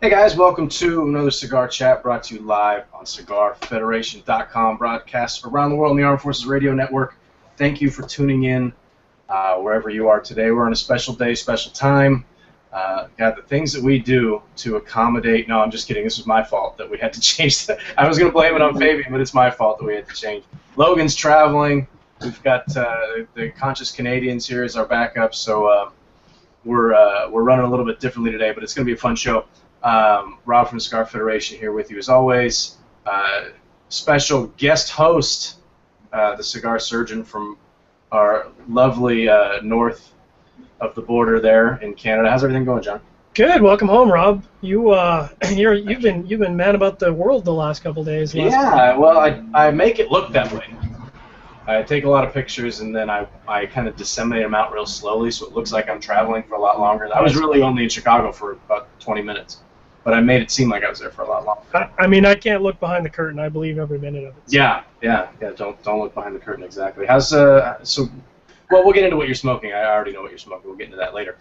Hey guys, welcome to another Cigar Chat brought to you live on CigarFederation.com, broadcast around the world on the Armed Forces Radio Network. Thank you for tuning in wherever you are today. We're on a special day, special time. Got the things that we do to accommodate. No, I'm just kidding. This was my fault that we had to change that. I was going to blame it on Fabian, but it's my fault that we had to change. Logan's traveling. We've got the Conscious Canadians here as our backup, so we're running a little bit differently today, but it's going to be a fun show. Rob from the Cigar Federation here with you as always. Special guest host, the cigar surgeon from our lovely north of the border there in Canada. How's everything going, John? Good. Welcome home, Rob. You've been mad about the world the last couple days. Well, I make it look that way. I take a lot of pictures and then I kind of disseminate them out real slowly, so it looks like I'm traveling for a lot longer. I was really only in Chicago for about 20 minutes, but I made it seem like I was there for a lot longer. I mean, I can't look behind the curtain. I believe every minute of it. Yeah. Don't look behind the curtain exactly. How's Well, we'll get into what you're smoking. I already know what you're smoking. We'll get into that later.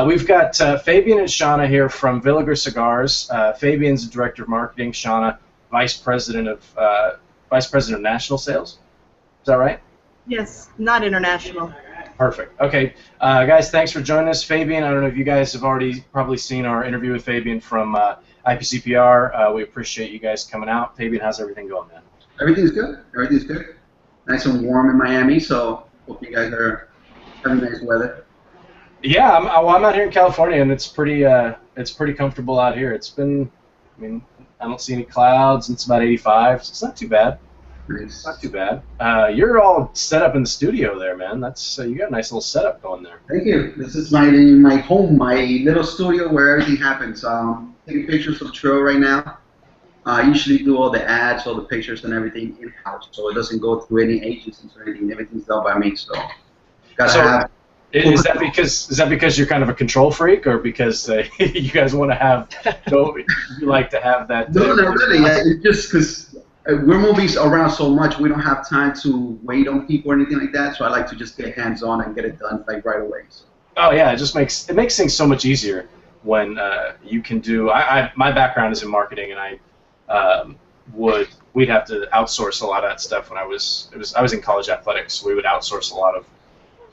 We've got Fabian and Shauna here from Villiger Cigars. Fabian's the director of marketing. Shauna, vice president of national sales. Is that right? Yes, not international. Perfect. Okay, guys, thanks for joining us. Fabian, I don't know if you guys have already probably seen our interview with Fabian from IPCPR. We appreciate you guys coming out. Fabian, how's everything going, man? Everything's good. Everything's good. Nice and warm in Miami, so hope you guys are having nice weather. Yeah, I'm out here in California, and it's pretty comfortable out here. It's been, I mean, I don't see any clouds, and it's about 85, so it's not too bad. Nice. Not too bad. You're all set up in the studio there, man. That's you got a nice little setup going there. Thank you. This is my home, my little studio where everything happens. Taking pictures of the trail right now. I usually do all the ads, all the pictures, and everything in-house, so it doesn't go through any agencies or anything. Everything's done by me. So, is that because you're kind of a control freak, or because you guys want to have you like to have that? No, not really. It's just because we're moving around so much, we don't have time to wait on people or anything like that. So I like to just get hands-on and get it done like right away. So. Oh yeah, it makes things so much easier when you can do. My background is in marketing, and we'd have to outsource a lot of that stuff when I was in college athletics. So we would outsource a lot of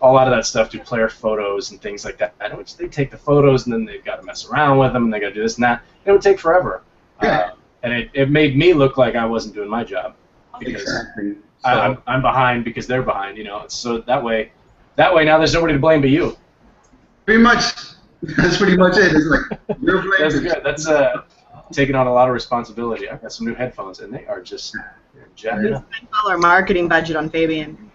that stuff to player photos and things like that. In which they take the photos and then they've got to mess around with them and they got to do this and that. It would take forever. Yeah. And it made me look like I wasn't doing my job because exactly. So, I'm behind because they're behind, you know. So that way now there's nobody to blame but you. Pretty much. That's pretty much it. It's like you're blaming. That's good. That's taking on a lot of responsibility. I've got some new headphones and they are just jacked We up. spent all our marketing budget on Fabian.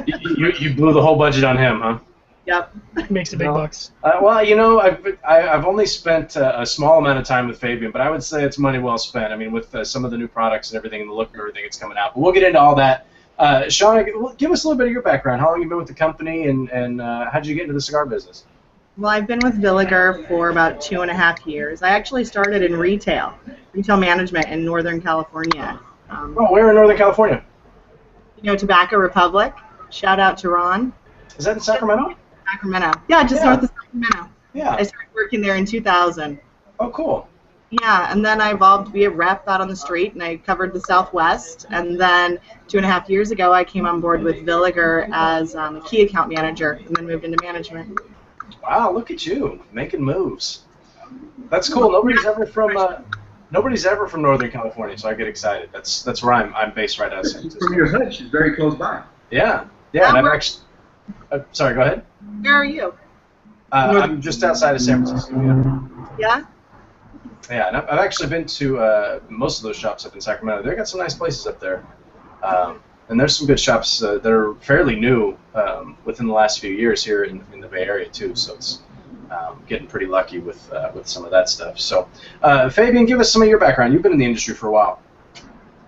You blew the whole budget on him, huh? Yep. Makes the big bucks. Well, you know, I've only spent a small amount of time with Fabian, but I would say it's money well spent. I mean, with some of the new products and everything, and the look of everything that's coming out. But we'll get into all that. Shauna, give us a little bit of your background. How long have you been with the company, and how did you get into the cigar business? Well, I've been with Villiger for about 2.5 years. I actually started in retail management in Northern California. Where in Northern California? You know, Tobacco Republic. Shout out to Ron. Is that in Sacramento? Sacramento. Yeah, just north of Sacramento. Yeah. I started working there in 2000. Oh, cool. Yeah, and then I evolved to be a rep out on the street, and I covered the Southwest. And then 2.5 years ago, I came on board with Villiger as a key account manager, and then moved into management. Wow, look at you making moves. That's cool. Nobody's ever from Northern California, so I get excited. That's where I'm based right now. She's from your hood. She's very close by. Yeah. And I've actually. Sorry, go ahead. Where are you? I'm just outside of San Francisco. Yeah? Yeah, and I've actually been to most of those shops up in Sacramento. They've got some nice places up there. And there's some good shops that are fairly new within the last few years here in the Bay Area, too. So it's getting pretty lucky with some of that stuff. So, Fabian, give us some of your background. You've been in the industry for a while.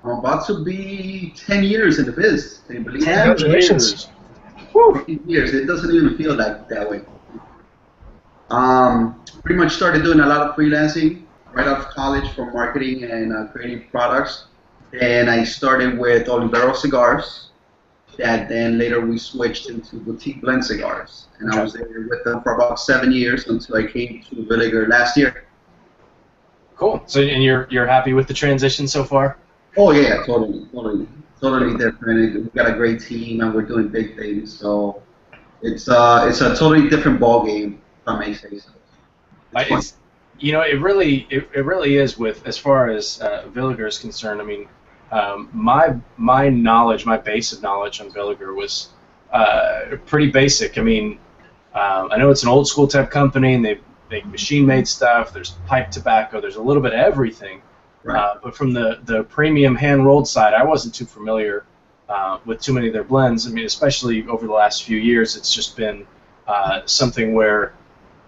I'm about to be 10 years in the biz. Can you believe that? 10 years. 15 years. It doesn't even feel like that way. Pretty much started doing a lot of freelancing right out of college for marketing and creating products. And I started with Olivero Cigars. that then later we switched into boutique blend cigars. And I was there with them for about 7 years until I came to Villiger last year. Cool. So, and you're happy with the transition so far? Oh yeah, totally different. We've got a great team and we're doing big things. So it's a totally different ball game, if I may say so. It's, you know, it really is with as far as Villiger is concerned. I mean, my knowledge, my base of knowledge on Villiger was pretty basic. I mean, I know it's an old school type company, and they make machine made stuff. There's pipe tobacco. There's a little bit of everything. Right. But from the premium hand rolled side, I wasn't too familiar with too many of their blends. I mean, especially over the last few years, it's just been something where,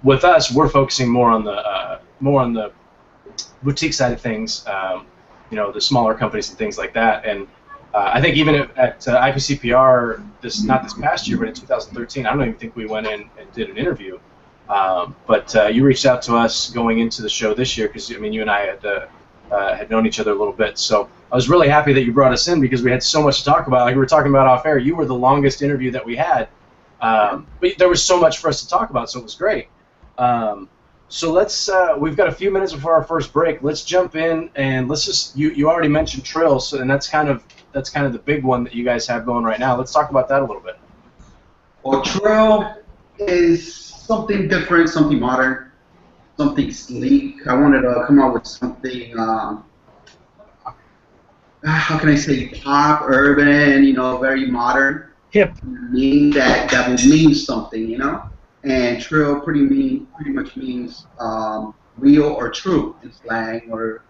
with us, we're focusing more on the boutique side of things. You know, the smaller companies and things like that. And I think even at IPCPR, not this past year, but in 2013, I don't even think we went in and did an interview. But you reached out to us going into the show this year because, I mean, you and I had known each other a little bit. So I was really happy that you brought us in because we had so much to talk about. Like we were talking about off air, you were the longest interview that we had. But there was so much for us to talk about, so it was great. So let's, we've got a few minutes before our first break. Let's jump in and let's just, you already mentioned Trill, so, and that's kind of the big one that you guys have going right now. Let's talk about that a little bit. Well, Trill is something different, something modern, something sleek. I wanted to come out with something, how can I say, pop, urban, you know, very modern. Hip. That will mean something, you know? And Trill pretty much means real or true in slang or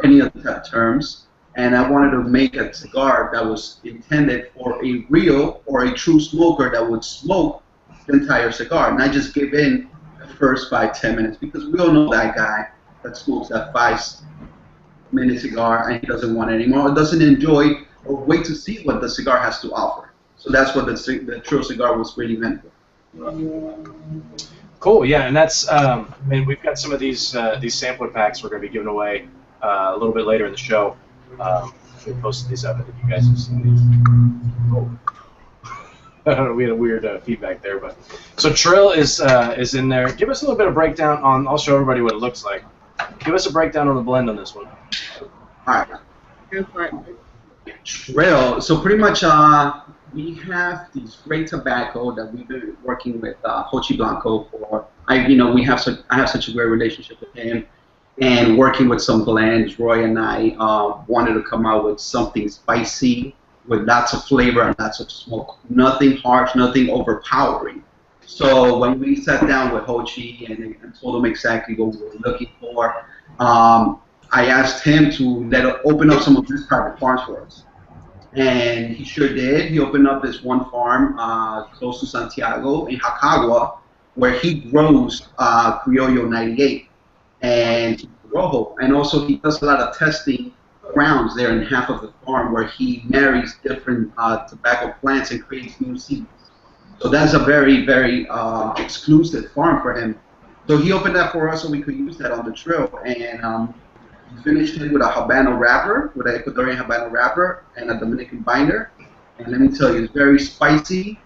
any of the terms. And I wanted to make a cigar that was intended for a real or a true smoker that would smoke the entire cigar, not just give in the first 5-10 minutes, because we all know that guy that smokes that 5-minute cigar and he doesn't want it anymore, or doesn't enjoy or wait to see what the cigar has to offer. So that's what the Trill cigar was really meant for. Cool, yeah, and that's, and we've got some of these sampler packs we're going to be giving away a little bit later in the show. We posted these up. I think you guys have seen these. Oh. We had a weird feedback there, but so Trill is in there. Give us a little bit of breakdown on. I'll show everybody what it looks like. Give us a breakdown on the blend on this one. All right. Go for it. Trill. So pretty much, we have these great tobacco that we've been working with Hochi Blanco for. I have such a great relationship with him, and working with some blends. Roy and I wanted to come out with something spicy with lots of flavor and lots of smoke. Nothing harsh, nothing overpowering. So when we sat down with Hochi and told him exactly what we were looking for, I asked him to open up some of his private farms for us. And he sure did. He opened up this one farm close to Santiago in Jacagua, where he grows Criollo 98 and Rojo. And also he does a lot of testing grounds there in half of the farm where he marries different tobacco plants and creates new seeds. So that's a very, very exclusive farm for him. So he opened that for us so we could use that on the Trill. And we finished it with a Habano wrapper, with an Ecuadorian Habano wrapper and a Dominican binder. And let me tell you, it's very spicy,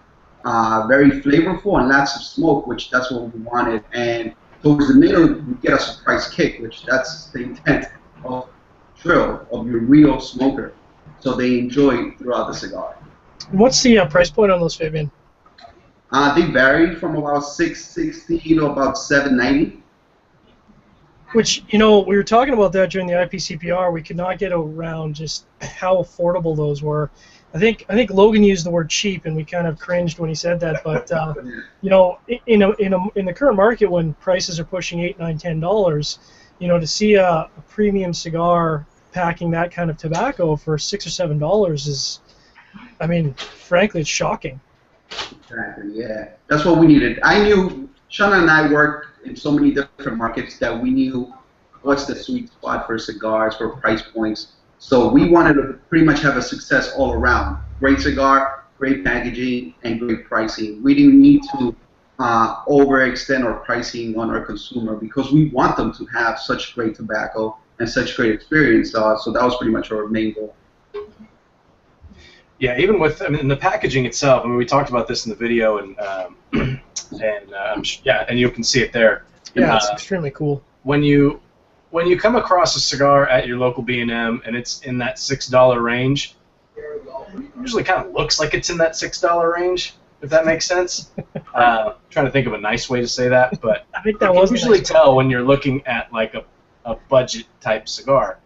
very flavorful, and lots of smoke, which that's what we wanted. And towards the middle, you get a surprise kick, which that's the intent of Trill, of your real smoker. So they enjoy it throughout the cigar. What's the price point on those, Fabian? They vary from about $660 to about $790. Which, you know, we were talking about that during the IPCPR. We could not get around just how affordable those were. I think Logan used the word cheap, and we kind of cringed when he said that. But you know, in the current market, when prices are pushing $8, $9, $10, you know, to see a premium cigar packing that kind of tobacco for $6 or $7 is, I mean, frankly, it's shocking. Exactly. Yeah, that's what we needed. I knew Sean and I worked in so many different markets that we knew what's the sweet spot for cigars, for price points. So we wanted to pretty much have a success all around. Great cigar, great packaging, and great pricing. We didn't need to overextend our pricing on our consumer because we want them to have such great tobacco and such great experience. So that was pretty much our main goal. Yeah, even with, I mean, the packaging itself. I mean, we talked about this in the video, and yeah, and you can see it there. Yeah, it's extremely cool. When you come across a cigar at your local B&M and it's in that $6 range, it usually kind of looks like it's in that $6 range, if that makes sense. Trying to think of a nice way to say that, but I think that you was can usually nice. tell when you're looking at like a budget type cigar.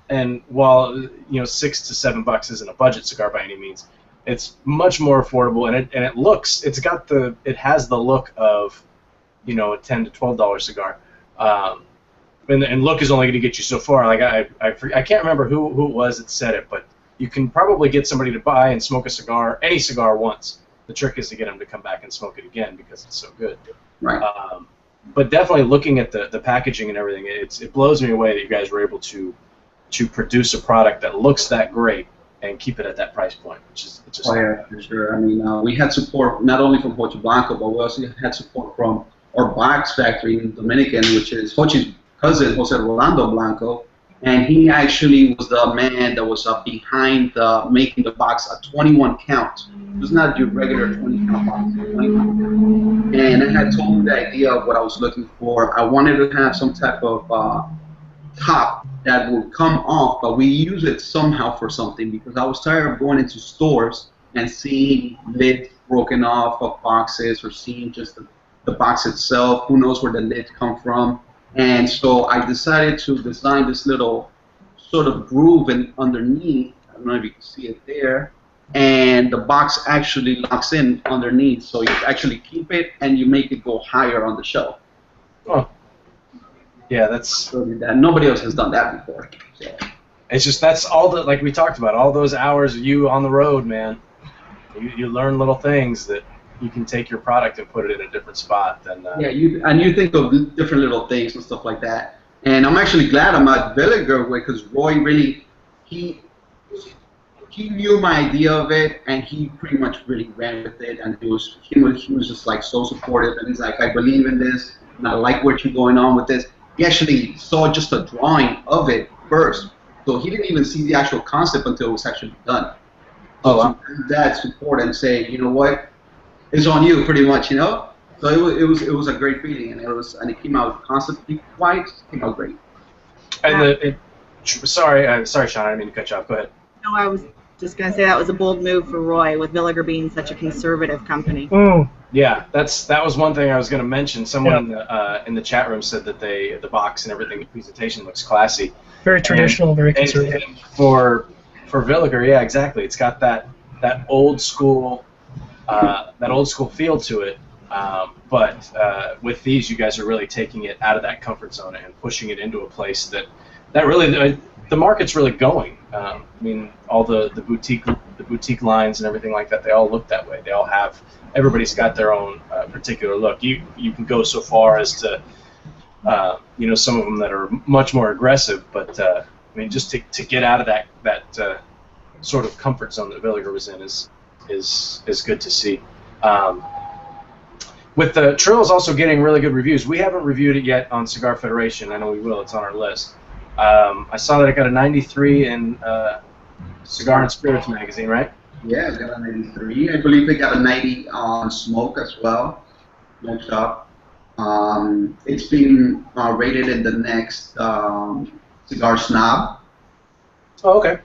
And while $6 to $7 isn't a budget cigar by any means, it's much more affordable, and it has the look of a $10 to $12 cigar. And look is only going to get you so far. Like I can't remember who it was that said it, but you can probably get somebody to buy and smoke any cigar once. The trick is to get them to come back and smoke it again because it's so good. Right. But definitely looking at the packaging and everything, it blows me away that you guys were able to produce a product that looks that great and keep it at that price point, which is just. Oh yeah, for sure. I mean, we had support not only from Hochi Blanco, but we also had support from our box factory in Dominican, which is Hochi's cousin, Jose Rolando Blanco, and he actually was the man that was behind making the box a 21 count. It was not your regular 20 count box, 20 count. And I had told him the idea of what I was looking for. I wanted to have some type of top that would come off, but we use it somehow for something, because I was tired of going into stores and seeing lids broken off of boxes, or seeing just the box itself. Who knows where the lids come from? And so I decided to design this little sort of groove underneath. I don't know if you can see it there. And the box actually locks in underneath, so you actually keep it and you make it go higher on the shelf. Oh. Yeah, that's. So nobody else has done that before. So. It's just that's all like we talked about, all those hours of you on the road, man. You learn little things that you can take your product and put it in a different spot. Yeah, you think of different little things and stuff like that. And I'm actually glad I'm at Villiger, because Roy really he knew my idea of it, and he pretty much really ran with it. And he was just like so supportive, and he's like, I believe in this, and I like what you're going on with this. He actually saw just a drawing of it first, so he didn't even see the actual concept until it was actually done. Oh, wow. So that support and say, you know what, it's on you, pretty much, you know. So it was a great feeling, and it came out conceptually wise, came out great. And sorry, Sean, I didn't mean to cut you off. Go ahead. No, I was just going to say that was a bold move for Roy, with Villiger being such a conservative company. Mm. Yeah, that was one thing I was going to mention. Someone in the chat room said that the box and everything, the presentation looks classy. Very traditional, very conservative. And for Villiger, yeah, exactly. It's got that old school feel to it. But with these, you guys are really taking it out of that comfort zone and pushing it into a place that really the market's really going. I mean, all the boutique lines and everything like that, they all look that way. They all have, everybody's got their own particular look. You can go so far as to some of them that are much more aggressive, but I mean, just to get out of that sort of comfort zone that Villiger was in is good to see. With the Trills also getting really good reviews. We haven't reviewed it yet on Cigar Federation. I know we will. It's on our list. I saw that it got a 93 in Cigar and Spirits magazine, right? Yeah, it got a 93. I believe it got a 90 on Smoke as well. Smoke Shop. It's been rated in the next Cigar Snob. Oh, okay.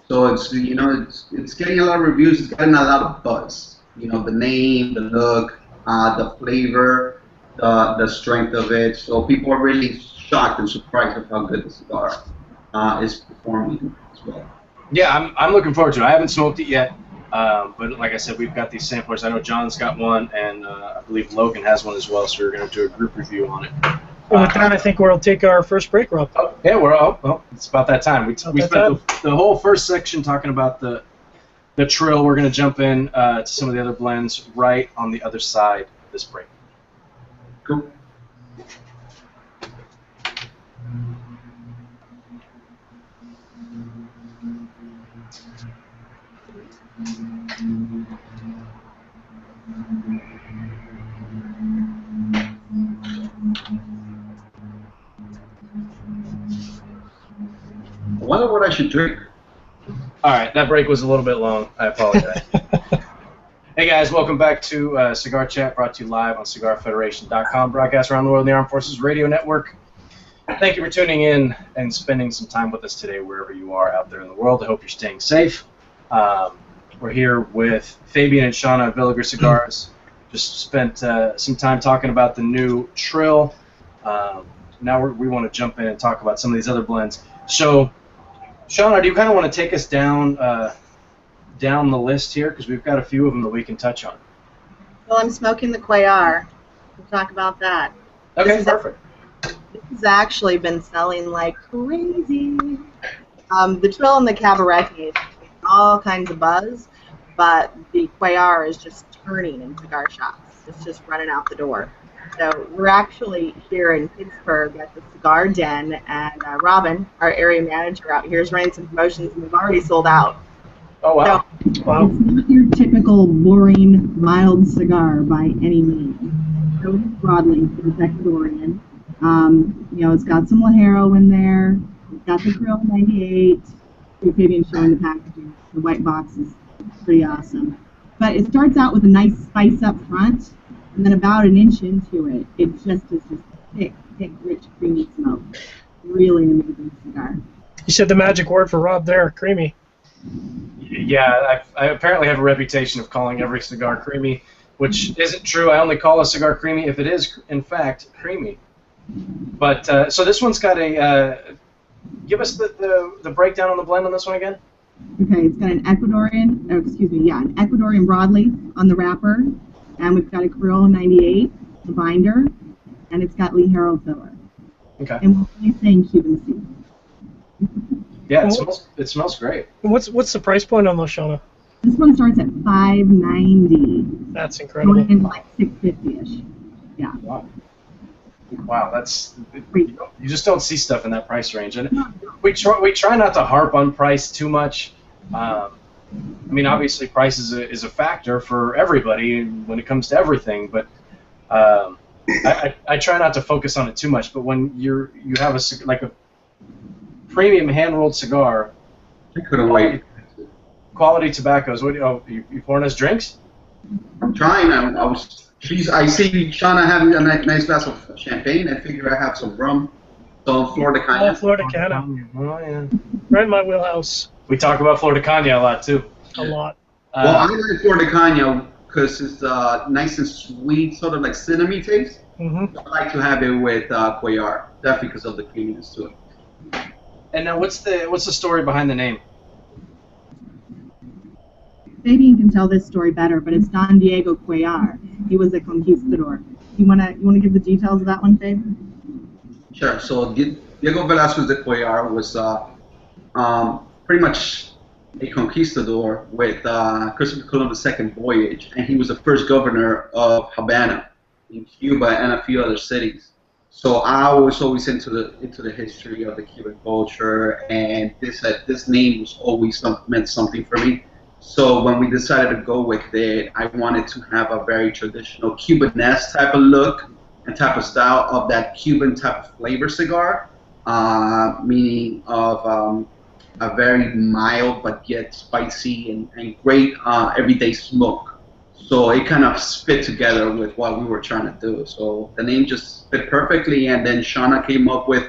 So it's it's getting a lot of reviews. It's getting a lot of buzz. The name, the look, the flavor, the strength of it. So people are really shocked and surprised at how good the cigar is performing as well. Yeah, I'm looking forward to it. I haven't smoked it yet, but like I said, we've got these samplers. I know John's got one, and I believe Logan has one as well, so we're going to do a group review on it. And with that, I think we'll take our first break, Rob. Oh, yeah, it's about that time. We spent the whole first section talking about the Trill. We're going to jump in to some of the other blends right on the other side of this break. Cool. I wonder what I should drink. All right, that break was a little bit long. I apologize. Hey guys, welcome back to Cigar Chat, brought to you live on CigarFederation.com, broadcast around the world in the Armed Forces Radio Network. Thank you for tuning in and spending some time with us today, wherever you are out there in the world. I hope you're staying safe. We're here with Fabian and Shauna of Villiger Cigars. Just spent some time talking about the new Trill. Now we want to jump in and talk about some of these other blends. So, Shauna, do you kind of want to take us down the list here, because we've got a few of them that we can touch on? Well, I'm smoking the Cuellar. We'll talk about that. Okay, perfect. This has actually been selling like crazy. The Trill and the Cabaret, all kinds of buzz, but the Cuellar is just turning in cigar shops. It's just running out the door. So we're actually here in Pittsburgh at the Cigar Den, and Robin, our area manager out here, is running some promotions, and we've already sold out. Oh, wow. So, wow. It's not your typical boring, mild cigar by any means. So broadleaf, it's Ecuadorian. It's got some Ligero in there. It's got the Grill 98. Fabian showing the packaging. The white box is pretty awesome. But it starts out with a nice spice up front, and then about an inch into it, it just is just thick, rich, creamy smoke. Really amazing cigar. You said the magic word for Rob there, creamy. Yeah, I apparently have a reputation of calling every cigar creamy, which isn't true. I only call a cigar creamy if it is, in fact, creamy. But so this one's got a. Give us the breakdown on the blend on this one again. Okay, it's got an Ecuadorian, an Ecuadorian broadleaf on the wrapper, and we've got a Criollo 98, the binder, and it's got Ligero filler. Okay. And we're only saying Cuban seed. Yeah, it smells great. What's the price point on those, Shauna? This one starts at $5.90. That's incredible. Going in like $6.50-ish. Yeah. Wow, that's you just don't see stuff in that price range, and we try not to harp on price too much. I mean, obviously, price is a factor for everybody when it comes to everything, but I try not to focus on it too much. But when you have a premium hand-rolled cigar, I couldn't wait. Quality tobaccos. What? You pouring us drinks? I'm trying. I see Shauna having a nice glass of champagne. I figure I have some rum. So Florida Cana. Oh, Florida Cana. Oh, yeah. Right in my wheelhouse. We talk about Florida Cana a lot, too. A lot. Well, I like Florida Cana because it's nice and sweet, sort of like cinnamon taste. Mm-hmm. I like to have it with Cuellar, definitely because of the creaminess to it. And now, what's the story behind the name? Fabian can tell this story better, but it's Don Diego Cuellar. He was a conquistador. You wanna give the details of that one, Fabe? Sure. So Diego Velázquez de Cuellar was pretty much a conquistador with Christopher Columbus' second voyage, and he was the first governor of Havana in Cuba and a few other cities. So I was always into the history of the Cuban culture, and this name was always meant something for me. So when we decided to go with it, I wanted to have a very traditional Cubanesque type of look and type of style of that Cuban type of flavor cigar, meaning of a very mild but yet spicy and great everyday smoke. So it kind of fit together with what we were trying to do. So the name just fit perfectly, and then Shauna came up with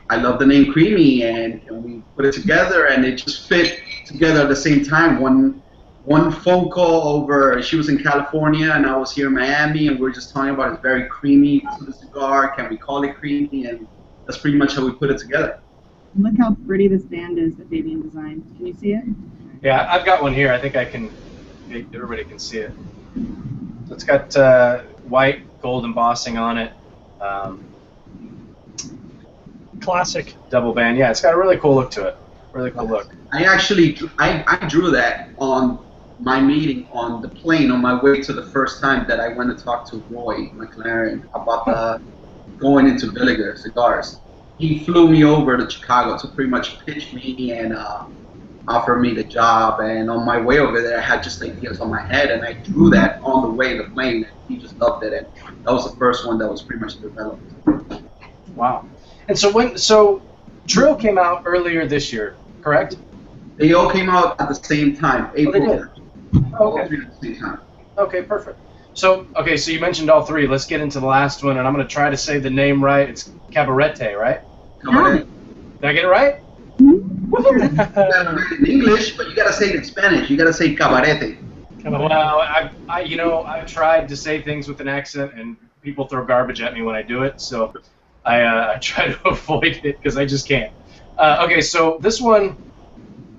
I love the name Creamy, and we put it together, and it just fit together at the same time. One phone call over, she was in California and I was here in Miami, and we were just talking about it's very creamy to the cigar. Can we call it creamy? And that's pretty much how we put it together. Look how pretty this band is that Fabian designed. Can you see it? Yeah, I've got one here. I think everybody can see it. So it's got white gold embossing on it. Classic. Double band. Yeah, it's got a really cool look to it. Really cool look. I drew that on my meeting on the plane on my way to the first time that I went to talk to Roy McLaren about going into Villiger Cigars. He flew me over to Chicago to pretty much pitch me and offer me the job. And on my way over there, I had just ideas on my head, and I drew that on the way in the plane. And he just loved it, and that was the first one that was pretty much developed. Wow. And so Trill came out earlier this year, correct? They all came out at the same time. Oh, they April. did? Oh, All okay. three at the same time. Okay, perfect. So, okay, so you mentioned all three. Let's get into the last one, and I'm going to try to say the name right. It's Cabarete, right? Cabaret. Did I get it right? In English, but you gotta say it in Spanish. You gotta say cabarete. Well, I've tried to say things with an accent, and people throw garbage at me when I do it, so I try to avoid it because I just can't. Okay, so this one,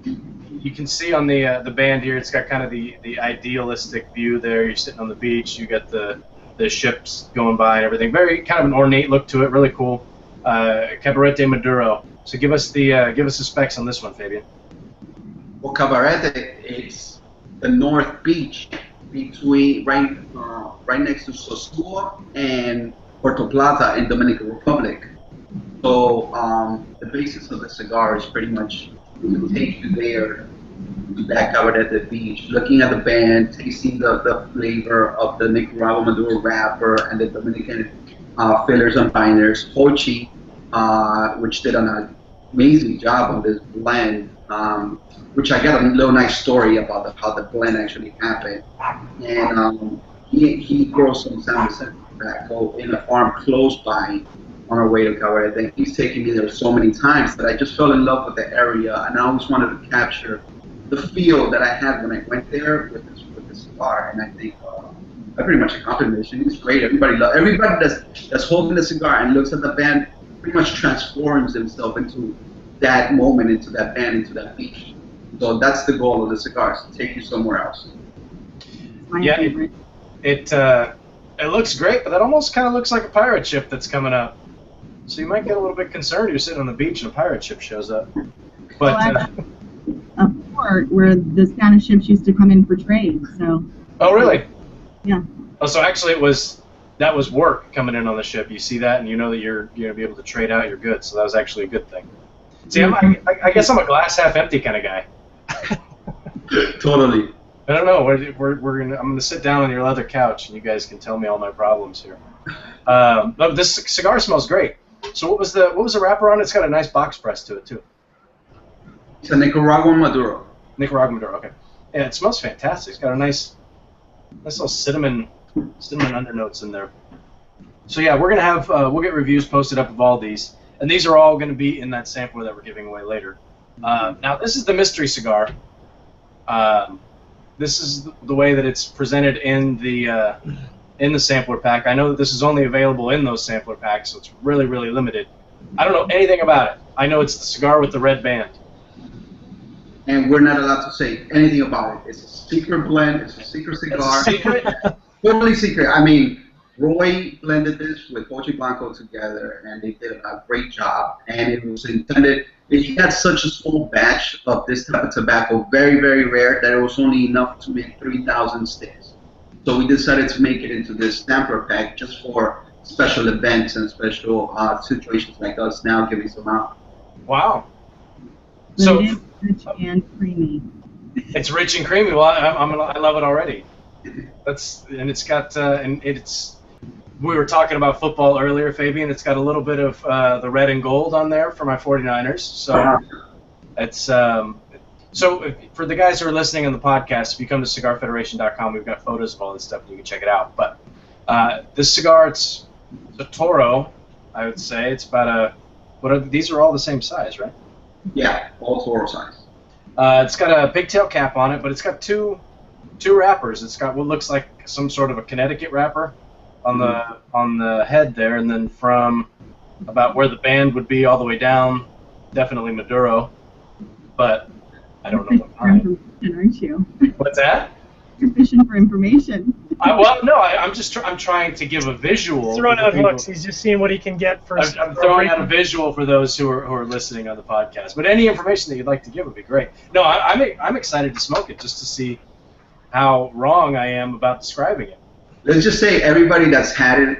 you can see on the band here, it's got kind of the idealistic view there. You're sitting on the beach, you got the ships going by and everything. Very kind of an ornate look to it, really cool. Cabarete Maduro. So give us the specs on this one, Fabian. Well, Cabarete is the North Beach between right next to Sosúa and Puerto Plata in Dominican Republic. So the basis of the cigar is pretty much to take you there to that Cabarete beach, looking at the band, tasting the flavor of the Nicaragua Maduro wrapper and the Dominican fillers and binders. Hochi, which did an amazing job on this blend, which I got a little nice story about how the blend actually happened. And he grows some San Vicente tobacco in a farm close by on our way to Cabarete. And he's taken me there so many times that I just fell in love with the area, and I always wanted to capture the feel that I had when I went there with this cigar. And I think I pretty much accomplished the mission. It's great. Everybody that's holding the cigar and looks at the band pretty much transforms himself into that moment, into that band, into that beach. So that's the goal of the cigars, to take you somewhere else. My favorite. It looks great, but that almost kind of looks like a pirate ship that's coming up. So you might get a little bit concerned. You're sitting on the beach and a pirate ship shows up. But A port where the Spanish ships used to come in for trade. So. Oh, really? Yeah. Oh, so actually that was work coming in on the ship. You see that, and you know that you're going to be able to trade out your goods. So that was actually a good thing. See, I guess I'm a glass half empty kind of guy. Totally. I don't know. I'm gonna sit down on your leather couch, and you guys can tell me all my problems here. But this cigar smells great. So what was the wrapper on it? It's got a nice box press to it too. It's a Nicaraguan Maduro. Nicaraguan Maduro. Okay. Yeah, it smells fantastic. It's got a nice little cinnamon undernotes in there. So yeah, we're gonna have we'll get reviews posted up of all these, and these are all gonna be in that sampler that we're giving away later. Now this is the mystery cigar. This is the way that it's presented in the sampler pack. I know that this is only available in those sampler packs, so it's really, really limited. I don't know anything about it. I know it's the cigar with the red band. And we're not allowed to say anything about it. It's a secret blend. It's a secret cigar. It's a secret? Totally secret. I mean, Roy blended this with Pochi Blanco together, and they did a great job. And it was intended. He had such a small batch of this type of tobacco, very, very rare, that it was only enough to make 3,000 sticks. So we decided to make it into this sampler pack just for special events and special situations like us now giving some out. Wow. So So it is rich and creamy. it's rich and creamy. Well, I love it already. It's got we were talking about football earlier, Fabian. It's got a little bit of the red and gold on there for my 49ers. So it's so for the guys who are listening on the podcast, if you come to CigarFederation.com, we've got photos of all this stuff, and you can check it out. But this cigar, it's a Toro, I would say. It's about these are all the same size, right? Yeah, all Toro size. It's got a pigtail cap on it, but it's got two wrappers. It's got what looks like some sort of a Connecticut wrapper on the head there, and then from about where the band would be all the way down, definitely Maduro, but I don't know what kind. Aren't you? What's that? You're fishing for information. I'm trying to give a visual. He's throwing out hooks. He's just seeing what he can get for. I'm throwing out a visual for those who are listening on the podcast. But any information that you'd like to give would be great. No, I'm excited to smoke it just to see how wrong I am about describing it. Let's just say everybody that's had it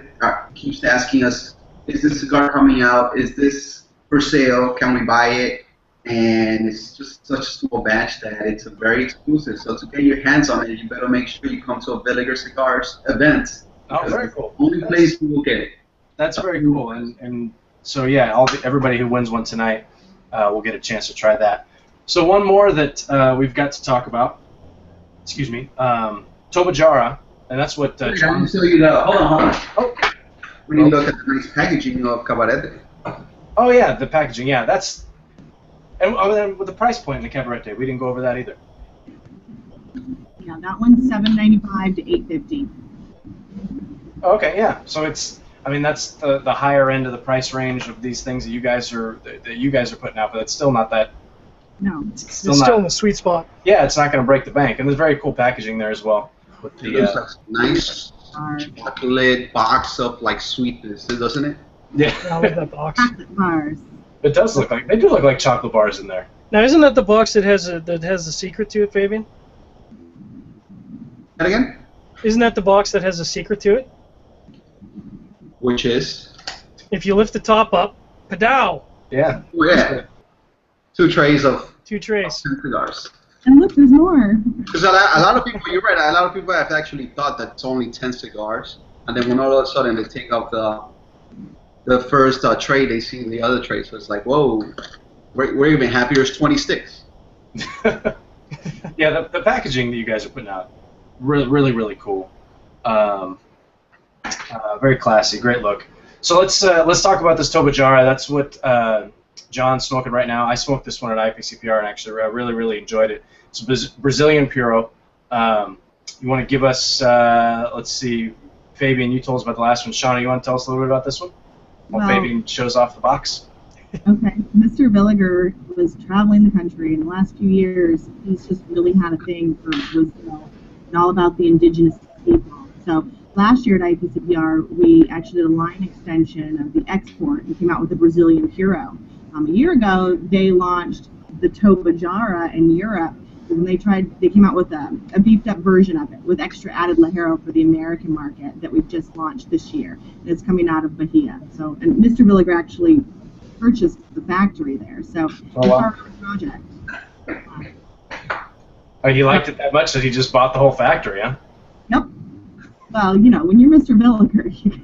keeps asking us, is this cigar coming out? Is this for sale? Can we buy it? And it's just such a small batch that it's very exclusive. So to get your hands on it, you better make sure you come to a Villiger Cigars event. Oh, very cool. Only place you will get it. That's very cool. And so, yeah, everybody who wins one tonight will get a chance to try that. So one more that we've got to talk about. Excuse me, Tobajara, and that's what John. So you know, hold on. Oh. We need to look at the nice packaging of Cabarete. Oh yeah, the packaging. Yeah, that's. And then with the price point in the Cabarete, we didn't go over that either. Yeah, that one's $7.95 to $8.50. Okay, yeah. So it's. I mean, that's the higher end of the price range of these things that you guys are putting out, but it's still not that. No. It's still in the sweet spot. Yeah, it's not going to break the bank, and there's very cool packaging there as well. With the looks like nice chocolate box of like sweetness, doesn't it? Yeah. I love that box. Chocolate bars. It does look like they do look like chocolate bars in there. Now, isn't that the box that has the secret to it, Fabian? And again? Isn't that the box that has a secret to it? Which is? If you lift the top up, padow! Yeah. Oh, yeah. 2 trays of 2 trays. 10 cigars. And look, there's more. Because a lot of people, you're right, a lot of people have actually thought that it's only 10 cigars, and then when all of a sudden they take out the first tray, they see the other tray, so it's like, whoa, we're even happier it's 20 sticks. Yeah, the packaging that you guys are putting out, really cool. Very classy, great look. So let's talk about this Tobajara. That's what John's smoking right now. I smoked this one at IPCPR and actually really enjoyed it. It's a Brazilian Puro. You want to give us, let's see, Fabian, you told us about the last one. Shauna, you want to tell us a little bit about this one? While Fabian shows off the box. Okay. Mr. Villiger was traveling the country. In the last few years, he's just really had a thing for Brazil and all about the indigenous people. So last year at IPCPR, we actually did a line extension of the export and came out with the Brazilian Puro. A year ago, they launched the Tobajara in Europe. And they came out with a beefed up version of it with extra added Ligero for the American market that we've just launched this year. And it's coming out of Bahia. So, and Mr. Villiger actually purchased the factory there. So it's our project. Oh, he liked it that much that he just bought the whole factory, huh? Yep. Well, you know, when you're Mr. Villiger, you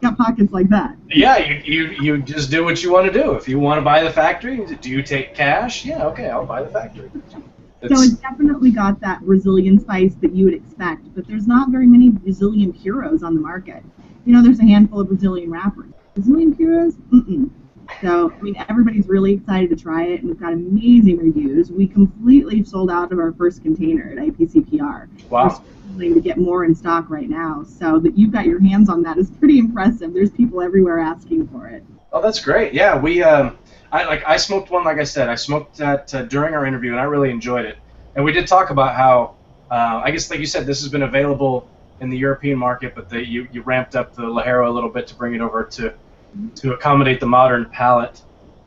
got pockets like that. Yeah, you just do what you want to do. If you want to buy the factory, do you take cash? Yeah, okay, I'll buy the factory. So it's definitely got that Brazilian spice that you would expect, but there's not very many Brazilian Puros on the market. You know, there's a handful of Brazilian wrappers. Brazilian Puros? Mm-mm. So, I mean, everybody's really excited to try it, and we've got amazing reviews. We completely sold out of our first container at IPCPR. Wow. We're struggling to get more in stock right now, so that you've got your hands on that is pretty impressive. There's people everywhere asking for it. Oh, that's great. Yeah, we I smoked one, like I said. I smoked that during our interview, and I really enjoyed it. And we did talk about how, I guess, like you said, this has been available in the European market, but you ramped up the Ligero a little bit to bring it over to accommodate the modern palate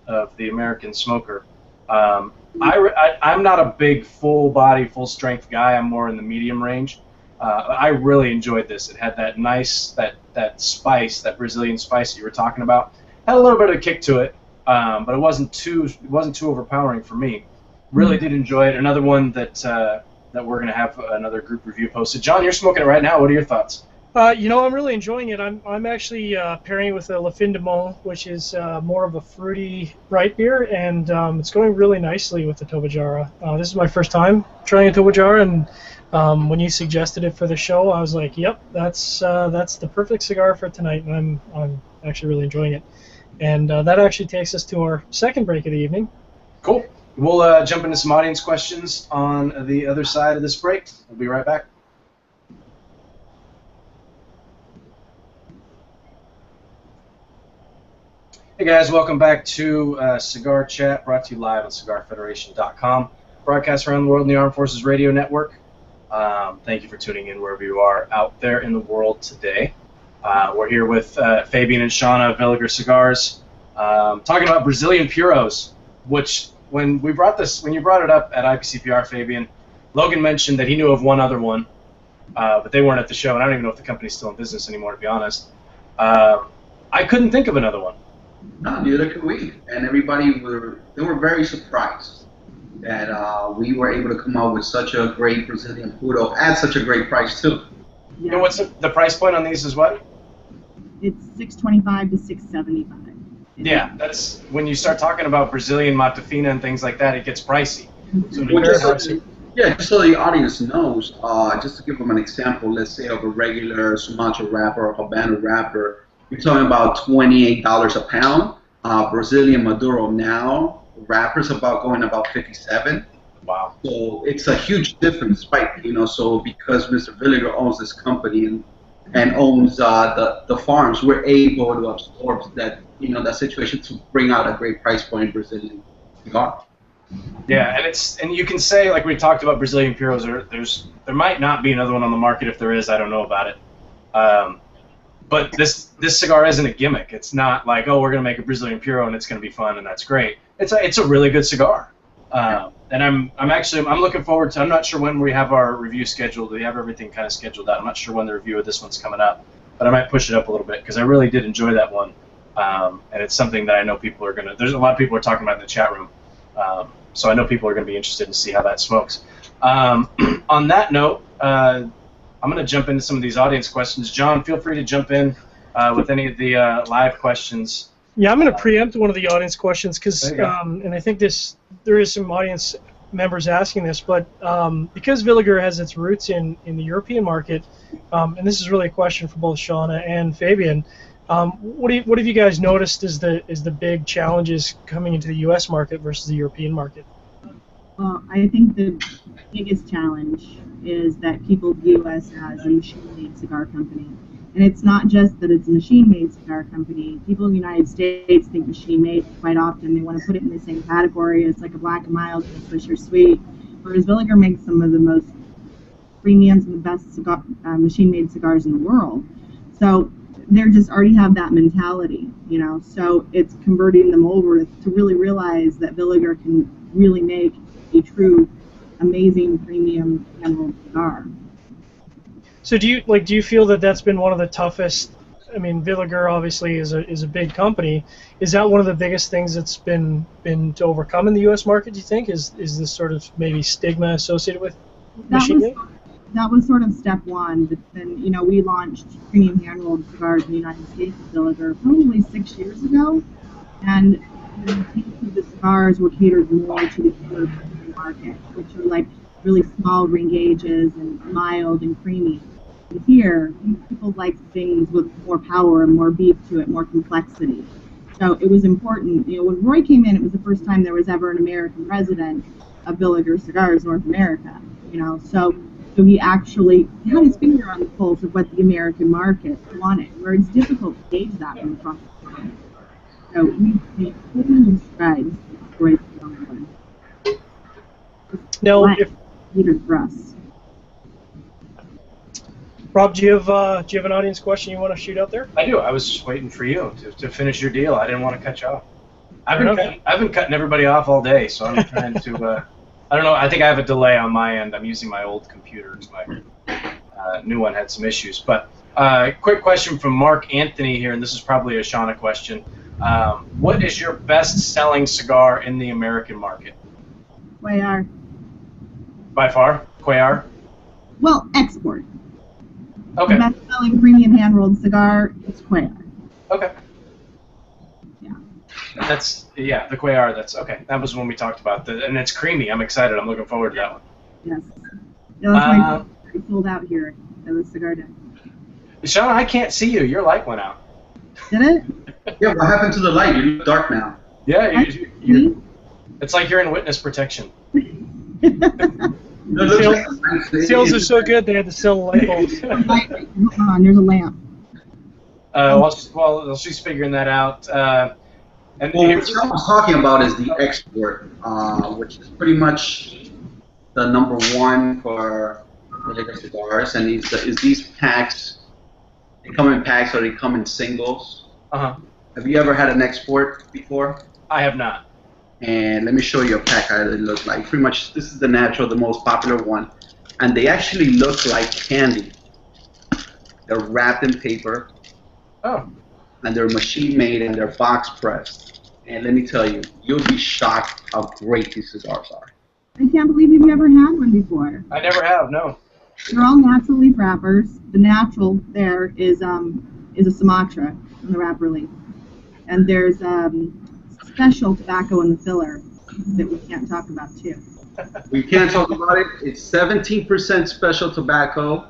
of the American smoker. I'm not a big full-body, full-strength guy. I'm more in the medium range. I really enjoyed this. It had that nice, that spice, that Brazilian spice that you were talking about. Had a little bit of a kick to it. But it wasn't too overpowering for me. Really did enjoy it. Another one that we're gonna have another group review posted. John, you're smoking it right now. What are your thoughts? You know, I'm really enjoying it. I'm actually pairing it with a Le Fin de Monde, which is more of a fruity bright beer, and it's going really nicely with the Tobajara. This is my first time trying a Tobajara, and when you suggested it for the show, I was like, yep, that's the perfect cigar for tonight, and I'm actually really enjoying it. And that actually takes us to our second break of the evening. Cool. We'll jump into some audience questions on the other side of this break. We'll be right back. Hey guys, welcome back to Cigar Chat, brought to you live on CigarFederation.com. Broadcast around the world in the Armed Forces Radio Network. Thank you for tuning in wherever you are out there in the world today. We're here with Fabian and Shauna, Villiger Cigars, talking about Brazilian Puros, which when you brought it up at IPCPR, Fabian, Logan mentioned that he knew of one other one, but they weren't at the show, and I don't even know if the company's still in business anymore, to be honest. I couldn't think of another one. No, neither could we. And everybody were very surprised that we were able to come out with such a great Brazilian Puro at such a great price too. You know what's the price point on these is what? It's $625 to $675. Yeah, that's when you start talking about Brazilian Matafina and things like that, it gets pricey. So Well, to just so the audience knows, just to give them an example, let's say of a regular Sumatra wrapper or Habano wrapper, you're talking about $28 a pound. Brazilian Maduro now wrappers about going about 57. wow. So it's a huge difference, spike, So because Mr. Villiger owns this company and owns the farms, we're able to absorb that situation to bring out a great price point Brazilian cigar. Yeah, and you can say, like we talked about Brazilian Puros, there might not be another one on the market. If there is, I don't know about it. But this cigar isn't a gimmick. It's not like, oh, we're gonna make a Brazilian Puro and it's gonna be fun and that's great. It's a really good cigar. And I'm looking forward to. I'm not sure when we have our review scheduled. We have everything kind of scheduled out. I'm not sure when the review of this one's coming up, but I might push it up a little bit because I really did enjoy that one. And it's something that I know people are gonna. There's a lot of people are talking about in the chat room. So I know people are going to be interested to see how that smokes. On that note, I'm going to jump into some of these audience questions. John, feel free to jump in with any of the live questions. Yeah, I'm going to preempt one of the audience questions because, and I think there is some audience members asking this, but because Villiger has its roots in the European market, and this is really a question for both Shauna and Fabian. What have you guys noticed is the big challenges coming into the U.S. market versus the European market? Well, I think the biggest challenge is that people view us as a machine-made cigar company. And it's not just that it's a machine-made cigar company. People in the United States think machine-made quite often. They want to put it in the same category. It's like a black and mild, a Swisher Sweet. Whereas Villiger makes some of the most premiums and the best cigar, machine-made cigars in the world. So they just already have that mentality, So it's converting them over to really realize that Villiger can really make a true, amazing premium hand-rolled cigar. So do you feel that that's been one of the toughest? I mean, Villiger obviously is a big company. Is that one of the biggest things that's been to overcome in the U.S. market? Do you think is this sort of maybe stigma associated with machine? That was sort of step one. But then, we launched premium hand-rolled cigars in the United States with Villiger probably 6 years ago, and the cigars were catered more to the European market, which are like really small ring gauges and mild and creamy. And here, people like things with more power and more beef to it, more complexity. So it was important. When Roy came in, it was the first time there was ever an American president of Villiger Cigars North America. So he actually had his finger on the pulse of what the American market wanted, where it's difficult to gauge that from across the world. So we made huge strides for Now, for us. Rob, do you have an audience question you want to shoot out there? I do. I was just waiting for you to finish your deal. I didn't want to cut you off. I've been cutting everybody off all day, so I'm trying to. I don't know. I think I have a delay on my end. I'm using my old computer. My new one had some issues. But quick question from Mark Anthony here, and this is probably a Shauna question. What is your best-selling cigar in the American market? Cuellar. By far? Cuellar? Well, export. Okay. The best-selling premium hand-rolled cigar is Cuellar. Okay. Yeah. The Cuellar. That's okay. That was when we talked about that, and it's creamy. I'm excited. I'm looking forward to that one. Yes. Yeah, that's my sold out here at the cigar day. Shauna, I can't see you. Your light went out. Did it? Yeah. What happened to the light? You look dark now. Yeah. It's like you're in witness protection. Sales are so good they had to sell light bulbs. Hold on, there's a lamp. Well, she's figuring that out. What I was talking about is the export, which is pretty much the number one for Villiger cigars, and these packs. They come in packs or they come in singles. Uh-huh. Have you ever had an export before? I have not. And let me show you a pack how they look like. Pretty much, this is the natural, the most popular one. And they actually look like candy. They're wrapped in paper. Oh. And they're machine made and they're box pressed. And let me tell you, you'll be shocked how great these cigars are. I can't believe you've never had one before. I never have, no. They're all natural leaf wrappers. The natural there is a Sumatra in the wrapper leaf. And there's special tobacco in the filler that we can't talk about too. We can't talk about it. It's 17% special tobacco,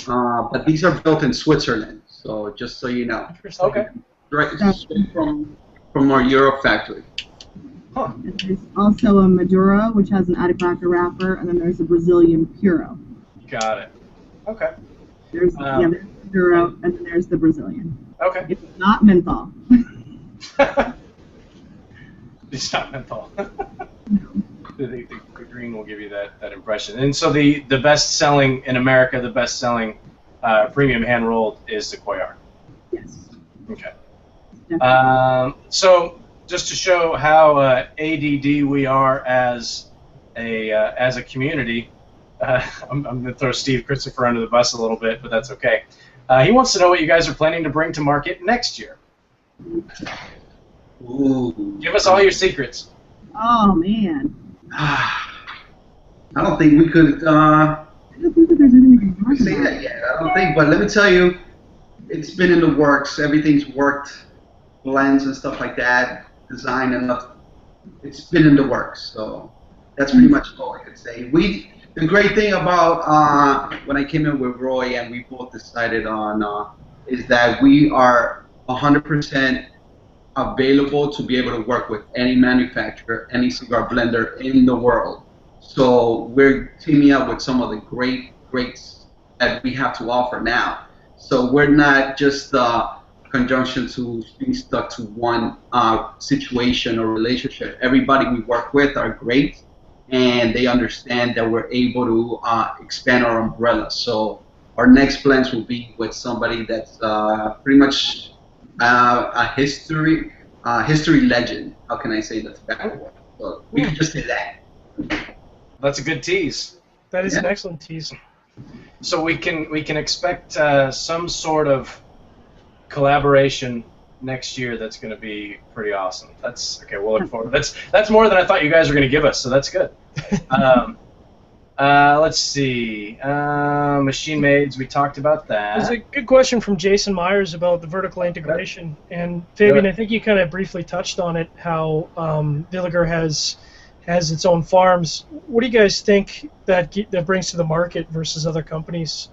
but these are built in Switzerland. So just so you know. Okay. Right, straight from our Europe factory. Huh. And there's also a Maduro, which has an Atacraca wrapper, and then there's a Brazilian Puro. Got it. Okay. There's there's Maduro, and then there's the Brazilian. Okay. It's not menthol. It's not menthol. The green will give you that impression. And so the best selling in America, the best selling premium hand rolled is the Cuellar. Yes. Okay. So just to show how ADD we are as a community, I'm going to throw Steve Christopher under the bus a little bit, but that's okay. He wants to know what you guys are planning to bring to market next year. Ooh. Give us all your secrets. Oh man. I don't think we could I don't think that there's anything we can talk say about. that yet. I don't think, but let me tell you, it's been in the works. Everything's worked, blends and stuff like that, design and stuff. It's been in the works. So that's pretty much all I could say. The great thing about when I came in with Roy and we both decided on is that we are 100% available to be able to work with any manufacturer, any cigar blender in the world. So we're teaming up with some of the greats that we have to offer now. So we're not just conjunction to being stuck to one situation or relationship. Everybody we work with are great, and they understand that we're able to expand our umbrella. So our next blends will be with somebody that's pretty much a history legend. How can I say the tobacco world? So we can just say that. That's a good tease. That is an excellent tease. So we can expect some sort of collaboration next year that's going to be pretty awesome. That's okay. We'll look forward. That's more than I thought you guys were going to give us. So that's good. Let's see. Machine maids. We talked about that. There's a good question from Jason Myers about the vertical integration. And Fabian, I think you kind of briefly touched on it. How Villiger has its own farms. What do you guys think that brings to the market versus other companies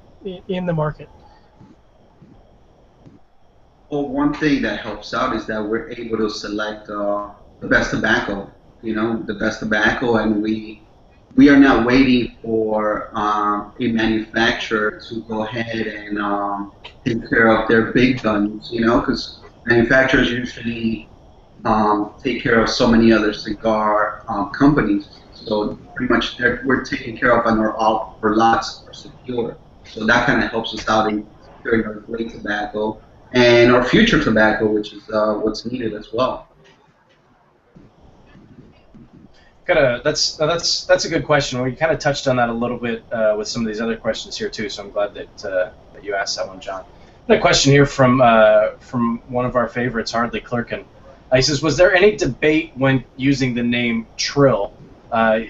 in the market? Well, one thing that helps out is that we're able to select the best tobacco. You know, the best tobacco, and we are now waiting for a manufacturer to go ahead and take care of their big guns. You know, because manufacturers usually take care of so many other cigar companies. So pretty much we're taken care of, and our lots are secure. So that kind of helps us out in securing our great tobacco and our future tobacco, which is what's needed as well. That's a good question. We kind of touched on that a little bit with some of these other questions here too. So I'm glad that you asked that one, John. A question here from one of our favorites, Hardly Clerkin. He says, was there any debate when using the name Trill? The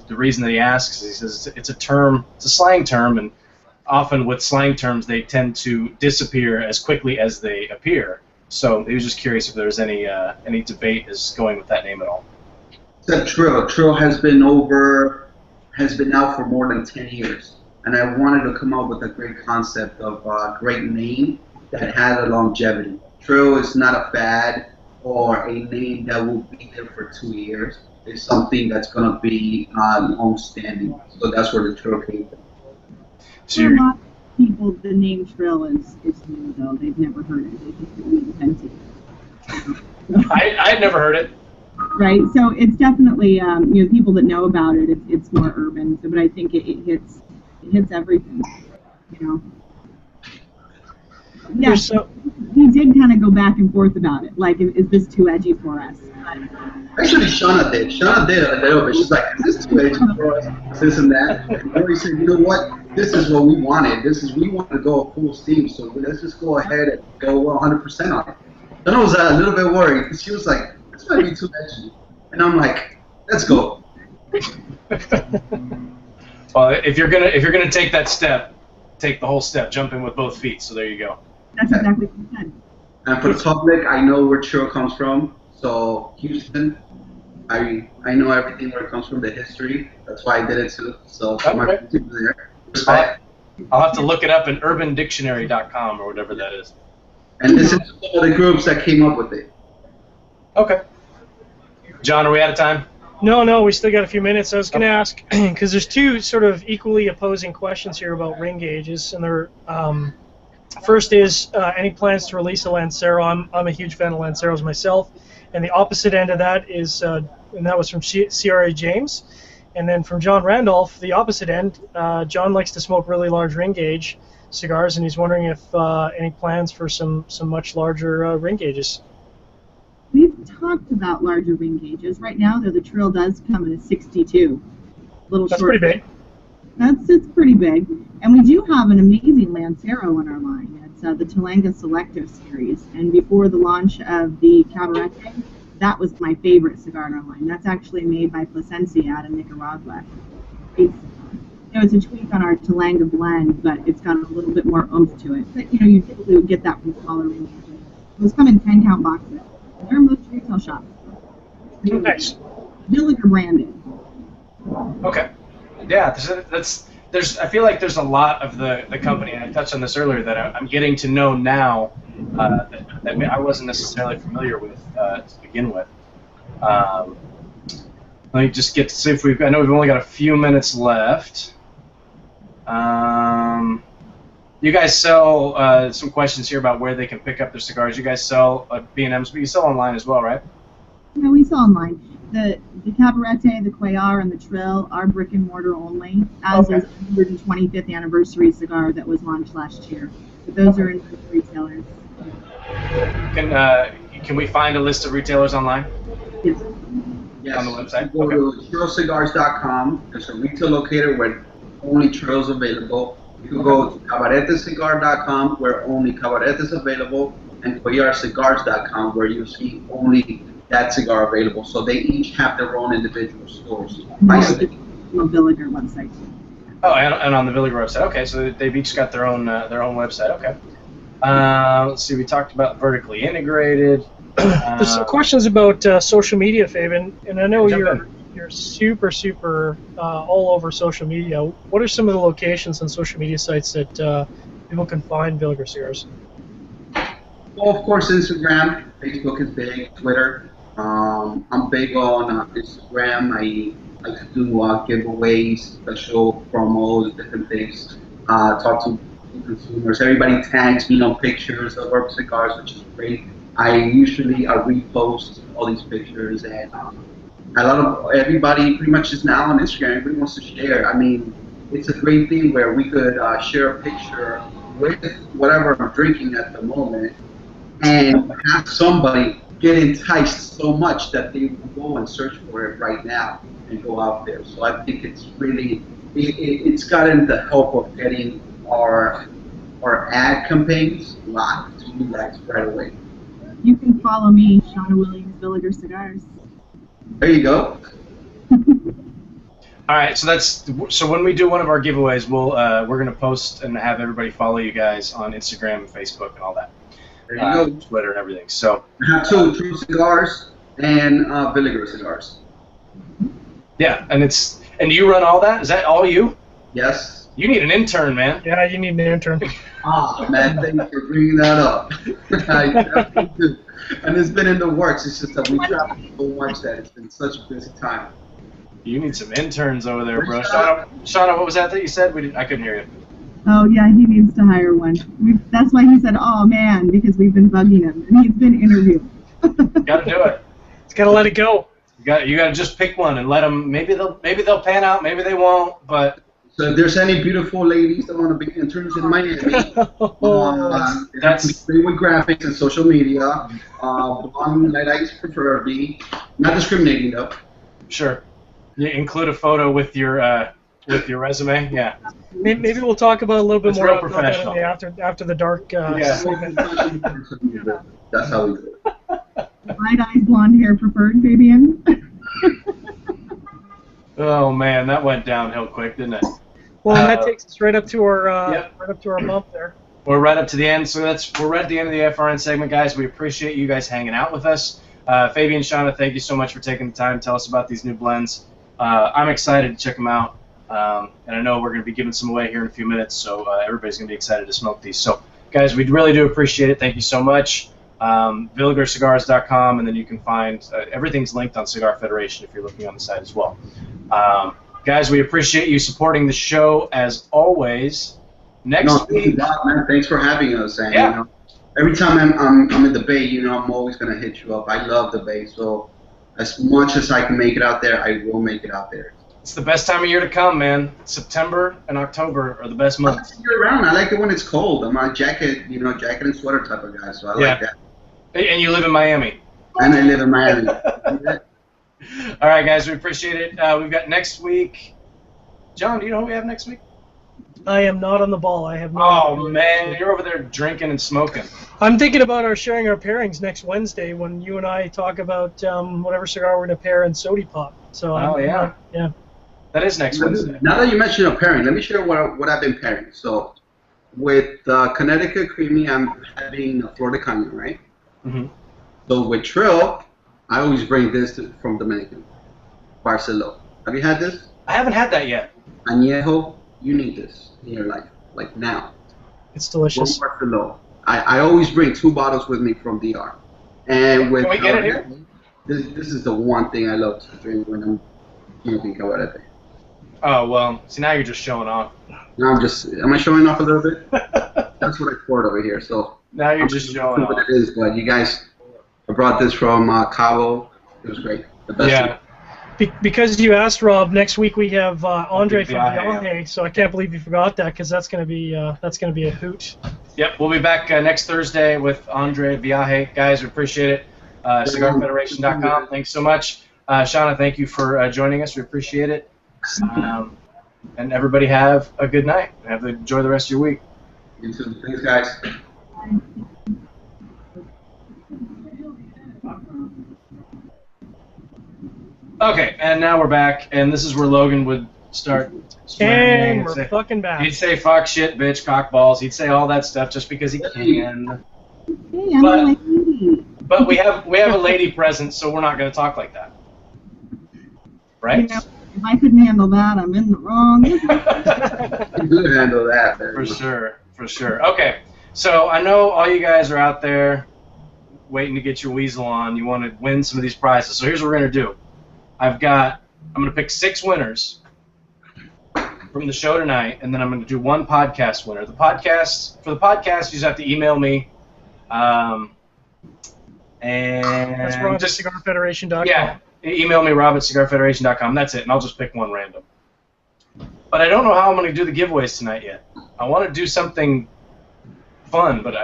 reason that he asks is he says it's a slang term, and often with slang terms they tend to disappear as quickly as they appear. So he was just curious if there was any debate as going with that name at all. Except Trill. Trill has been out for more than 10 years, and I wanted to come up with a great concept of a great name that had a longevity. Trill is not a fad or a name that will be there for 2 years. It's something that's going to be long-standing. So that's where the Trill came from. For a lot of people, the name Trill is new, though. They've never heard it. They think that we invented it. I'd never heard it. Right, so it's definitely people that know about it. It's more urban, but I think it hits everything. Yeah, So we did kind of go back and forth about it. Like, is this too edgy for us? Actually, Shauna did. Shauna did a little bit. She's like, is this too edgy for us? This and that. And Rory said, you know what? This is what we wanted. We wanted to go full steam, so let's just go ahead and go 100% on it. Then I was a little bit worried because she was like, this might be too edgy. And I'm like, let's go. Well, if you're gonna take that step, take the whole step. Jump in with both feet. So there you go. That's exactly what you said. And for the public, I know where Churro comes from. So Houston, I know everything where it comes from, the history. That's why I did it too. So for my people there, respect. I'll have to look it up in urbandictionary.com or whatever that is. And this is all the groups that came up with it. Okay. John, are we out of time? No, we still got a few minutes. I was going to ask, because there's two sort of equally opposing questions here about ring gauges, and they're first is any plans to release a Lancero? I'm a huge fan of Lanceros myself, and the opposite end of that is, and that was from CRA James, and then from John Randolph, the opposite end. John likes to smoke really large ring gauge cigars, and he's wondering if any plans for some much larger ring gauges. We've talked about larger ring gauges. Right now, though, the Trill does come in a 62. That's pretty big. It's pretty big. And we do have an amazing Lancero in our line. It's the Talanga Selective series. And before the launch of the Cabarete, that was my favorite cigar in our line. That's actually made by Plasencia out of Nicaragua. It's a tweak on our Talanga blend, but it's got a little bit more oomph to it. But, you typically would get that from smaller ring gauges. Those come in 10-count boxes. They're in most retail shops. Nice. Villiger branded. Okay. Yeah, there's I feel like there's a lot of the company, and I touched on this earlier, that I'm getting to know now that I wasn't necessarily familiar with to begin with. Let me just get to see if I know we've only got a few minutes left. You guys sell some questions here about where they can pick up their cigars. You guys sell B&Ms, but you sell online as well, right? No, we sell online. The Cabarete, the Cuellar, and the Trill are brick and mortar only, as is the 125th anniversary cigar that was launched last year. But those are in retailers. Can we find a list of retailers online? Yes. Yes. On the website? Go to TrillCigars.com. There's a retail locator where only Trill's available. You can go to CabaretesCigar.com where only Cabaret is available, and CuellarCigars.com where you see only that cigar available. So they each have their own individual stores. The Villiger website. Oh, and on the Villiger website. Okay, so they've each got their own website. Okay. Let's see. We talked about vertically integrated. There's some questions about social media, Fabian, and I know you're super all over social media. What are some of the locations on social media sites that people can find Villiger cigars? Well, of course, Instagram. Facebook is big. Twitter. I'm big on Instagram. I like to do giveaways, special promos, different things. Talk to consumers. Everybody tags me on pictures of our cigars, which is great. I usually repost all these pictures, and a lot of everybody pretty much is now on Instagram. Everybody wants to share. I mean, it's a great thing where we could share a picture with whatever I'm drinking at the moment, and have somebody get enticed so much that they will go and search for it right now and go out there. So I think it's really, it's gotten the help of getting our ad campaigns live to you guys right away. You can follow me, Shauna Williams, Villiger Cigars. There you go. All right, so when we do one of our giveaways, we're gonna post and have everybody follow you guys on Instagram, and Facebook, and all that. There you go. Twitter and everything. So I have two, True Cigars and Villiger Cigars. yeah, and you run all that? Is that all you? Yes. You need an intern, man. Yeah, you need an intern. Man, thanks for bringing that up. I definitely do. And it's been in the works. It's just that we travel so much that it's been such a busy time. You need some interns over there, bro. Shauna, what was that you said? I couldn't hear you. Oh, yeah, he needs to hire one. That's why he said, oh, man, because we've been bugging him. And he's been interviewed. Got to do it. It's got to let it go. You got to just pick one and let them. Maybe they'll pan out. Maybe they won't. But so if there's any beautiful ladies that want to be interns in Miami, that's free with graphics and social media. Blonde, light eyes preferably. Not discriminating though. Sure. You include a photo with your resume. Yeah. Maybe we'll talk about a little bit It's more real about that professional. After the dark segment. That's how we do it. Light eyes, blonde hair preferred, Fabian. Oh man, that went downhill quick, didn't it? Well, that takes us right up to our Yep. right up to our bump there. we're right up to the end. So we're right at the end of the FRN segment, guys. We appreciate you guys hanging out with us. Fabian, Shauna, thank you so much for taking the time to tell us about these new blends. I'm excited to check them out, and I know we're going to be giving some away here in a few minutes, so everybody's going to be excited to smoke these. So, guys, we really do appreciate it. Thank you so much. VilligerCigars.com, and then you can find everything's linked on Cigar Federation if you're looking on the site as well. Guys, we appreciate you supporting the show as always. Next week. Man. Thanks for having us. And, yeah. You know, every time I'm in the Bay, you know, I'm always gonna hit you up. I love the Bay, so as much as I can make it out there, I will make it out there. It's the best time of year to come, man. September and October are the best months. Year round. I like it when it's cold. I'm a jacket and sweater type of guy, so I like that. And you live in Miami. And I live in Miami. All right, guys, we appreciate it. We've got next week. John, do you know who we have next week? I am not on the ball. I have no Oh, man, you're over there drinking and smoking. I'm thinking about sharing our pairings next Wednesday when you and I talk about whatever cigar we're going to pair in Sody Pop. So yeah. Yeah. That is next Wednesday. Now that you mentioned a pairing, let me share what I've been pairing. So with Connecticut Creamy, I'm having a Florida Canyon, right? Mm-hmm. So with Trill, I always bring this from Dominican, Barceló. Have you had this? I haven't had that yet. Añejo, you need this in your life, like now. It's delicious. Barceló. I always bring 2 bottles with me from DR. And with Can we get it here? This is the one thing I love to drink when I'm smoking cabarete. Oh, well, see, now you're just showing off. Now am I showing off a little bit? That's what I poured over here, so. Now you're just showing off. What it is, but you guys, I brought this from Cabo. It was great. The best. Yeah. Because you asked, Rob, next week we have Andre from Villiger, so I can't believe you forgot that because that's gonna be a hoot. Yep, we'll be back next Thursday with Andre Viaje. Guys, we appreciate it. CigarFederation.com. Thanks so much. Shauna, thank you for joining us. We appreciate it. And everybody have a good night. Enjoy the rest of your week. You too. Thanks, guys. Okay, and now we're back, and this is where Logan would start swearing. And we're fucking back. He'd say fuck, shit, bitch, cockballs. He'd say all that stuff just because he can. Hey, I'm a lady. But we have a lady present, so we're not going to talk like that. Right? You know, if I couldn't handle that, I'm in the wrong. You could handle that. For sure. Okay, so I know all you guys are out there waiting to get your weasel on. You want to win some of these prizes. So here's what we're going to do. I'm going to pick 6 winners from the show tonight, and then I'm going to do 1 podcast winner. For the podcast, you just have to email me. And That's wrong. Just CigarFederation.com. Yeah, email me, Rob at CigarFederation.com. That's it, and I'll just pick 1 random. But I don't know how I'm going to do the giveaways tonight yet. I want to do something fun, but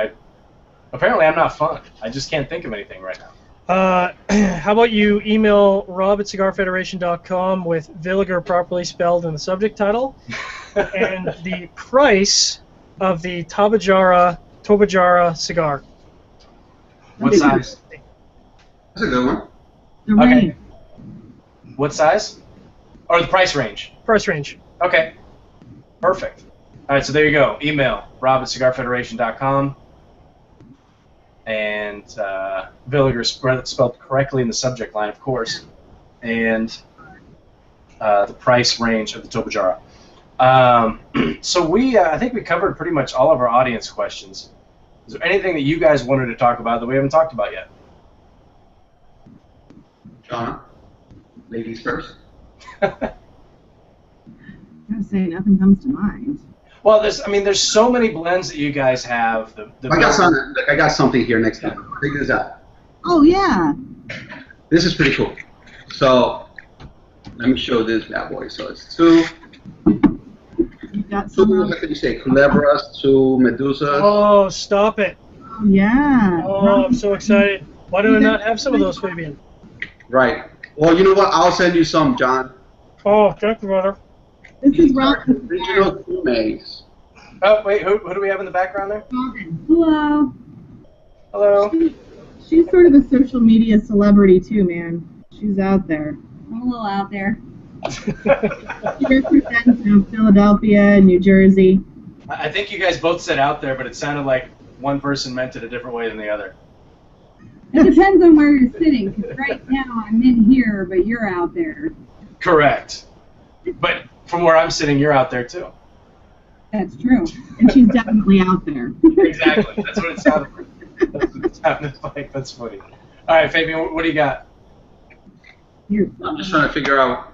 apparently I'm not fun. I just can't think of anything right now. How about you email Rob at CigarFederation.com with Villiger properly spelled in the subject title and the price of the Tobajara cigar. What size? That's a good one. Okay. What size? Or the price range? Price range. Okay. Perfect. All right, so there you go. Email Rob at CigarFederation.com. And Villiger spelled correctly in the subject line, of course, and the price range of the Tobajara. So I think we covered pretty much all of our audience questions. Is there anything that you guys wanted to talk about that we haven't talked about yet? Shauna, ladies first. I gotta say, nothing comes to mind. Well, there's so many blends that you guys have. I got something here next time. Take this out. Oh, yeah. This is pretty cool. So, let me show this bad boy. So, it's 2. You got some. What could you say? Culebras, 2 Medusas. Oh, stop it. Oh, yeah. Oh, I'm so excited. Why do I not have some of those, Fabian? Right. Well, you know what? I'll send you some, John. Oh, thank you, brother. This is Robin. Original Kumes. Oh, wait, who do we have in the background there? Hello. Hello. She's sort of a social media celebrity, too, man. She's out there. I'm a little out there. She represents Philadelphia and New Jersey. I think you guys both said out there, but it sounded like one person meant it a different way than the other. It depends on where you're sitting, because right now I'm in here, but you're out there. Correct. But from where I'm sitting, you're out there too. That's true. And she's definitely out there. Exactly. That's what it sounded like. That's what it sounded like. That's funny. All right, Fabian, what do you got? Here. I'm just trying to figure out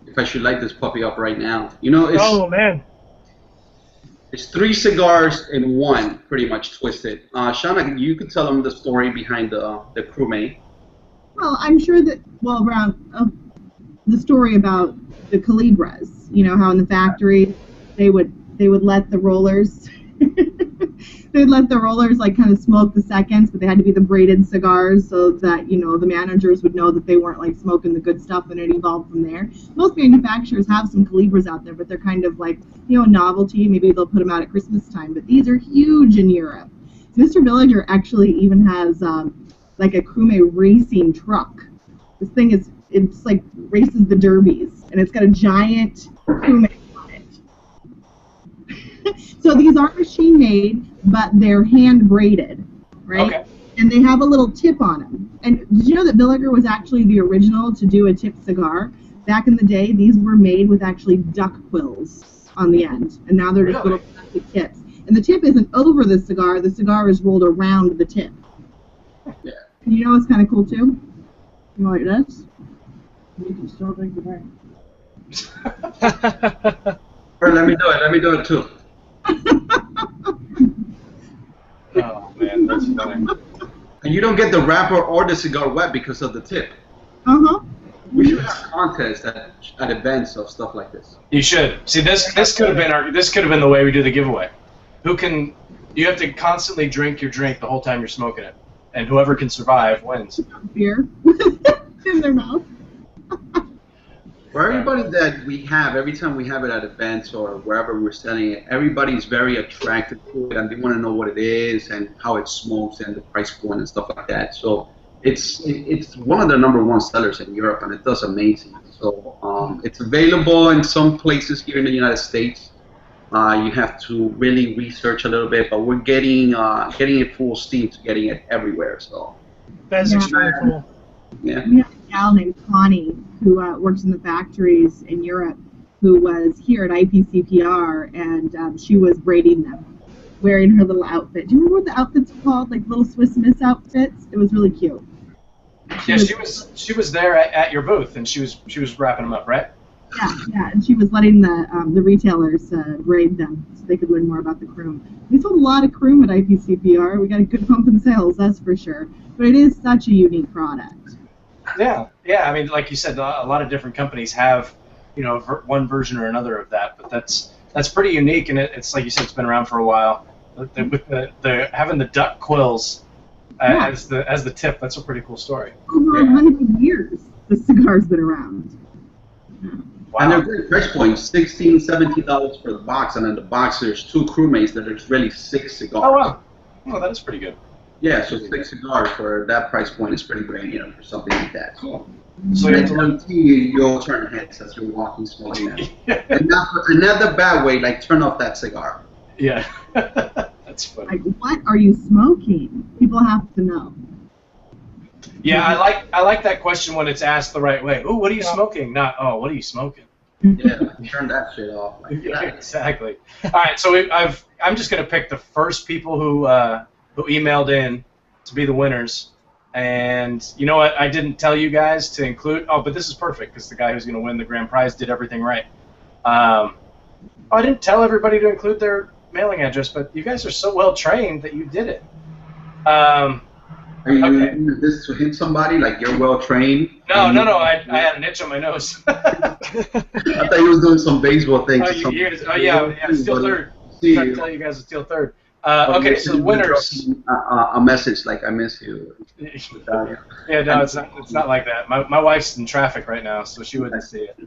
if I should light this puppy up right now. You know, Oh man. it's 3 cigars in one, pretty much twisted. Shauna, you could tell them the story behind the crewmate. Well, I'm sure that, well, around the story about the Calibras, you know, how in the factory they would let the rollers, they'd let the rollers like kind of smoke the seconds, but they had to be the braided cigars so that, you know, the managers would know that they weren't like smoking the good stuff, and it evolved from there. Most manufacturers have some Calibras out there, but they're kind of like, you know, a novelty. Maybe they'll put them out at Christmas time, but these are huge in Europe. Mr. Villiger actually even has like a crewmate racing truck. This thing it's like races the derbies, and it's got a giant crewmate on it. So these aren't machine made, but they're hand braided, right? Okay. And they have a little tip on them. And did you know that Villiger was actually the original to do a tip cigar? Back in the day, these were made with actually duck quills on the end, and now they're just Really? little plastic tips. And the tip isn't over the cigar is rolled around the tip. Yeah. You know what's kind of cool too? You like this? You can still drink the drink. Or let me do it too. Oh man, that's funny. And you don't get the wrapper or the cigar wet because of the tip. Uh-huh. We should have contests at events of stuff like this. You should see this. This could have been the way we do the giveaway. Who can? You have to constantly drink your drink the whole time you're smoking it, and whoever can survive wins. Beer in their mouth. For everybody that we have, every time we have it at events or wherever we're selling it, everybody's very attracted to it, and they want to know what it is and how it smokes and the price point and stuff like that. So it's one of the #1 sellers in Europe, and it does amazing. So it's available in some places here in the United States. You have to really research a little bit, but we're getting it full steam to getting it everywhere. So That's extremely cool. yeah. We have a gal named Connie who works in the factories in Europe who was here at IPCPR, and she was braiding them, wearing her little outfit. Do you remember what the outfits were called? Like little Swiss Miss outfits? It was really cute. Yeah, she was there at your booth, and she was wrapping them up, right? Yeah, and she was letting the retailers braid them so they could learn more about the croom. We sold a lot of croom at IPCPR. We got a good pump in sales, that's for sure. But it is such a unique product. Yeah. I mean, like you said, a lot of different companies have, you know, one version or another of that, but that's pretty unique, and it's like you said, it's been around for a while. With the having the duck quills as the tip, that's a pretty cool story. Over 100 years, the cigar's been around. Wow. And they're great price points, $16, $17 for the box, and in the box there's 2 crewmates that there's really 6 cigars. Oh wow. Well, that is pretty good. Yeah, so 6 cigars for that price point is pretty great, you know, for something like that. Cool. So you have to learn. You'll turn heads as you're walking, smoking that. And not the bad way, like turn off that cigar. Yeah. That's funny. Like, what are you smoking? People have to know. Yeah, I like that question when it's asked the right way. Ooh, what are you smoking? Not, oh, what are you smoking? Yeah, turn that shit off. Like, Yeah, exactly. All right, so I'm just gonna pick the first people who emailed in to be the winners, and you know what? I didn't tell you guys to include. Oh, but this is perfect because the guy who's gonna win the grand prize did everything right. I didn't tell everybody to include their mailing address, but you guys are so well trained that you did it. Are you doing this to hit somebody? Like you're well trained? No. I had an itch on my nose. I thought you was doing some baseball things. Yeah, still third. I'm trying to tell you guys to steal third. Okay, so the winners. A message like I miss you. Yeah, no, it's not like that. My wife's in traffic right now, so she wouldn't see it.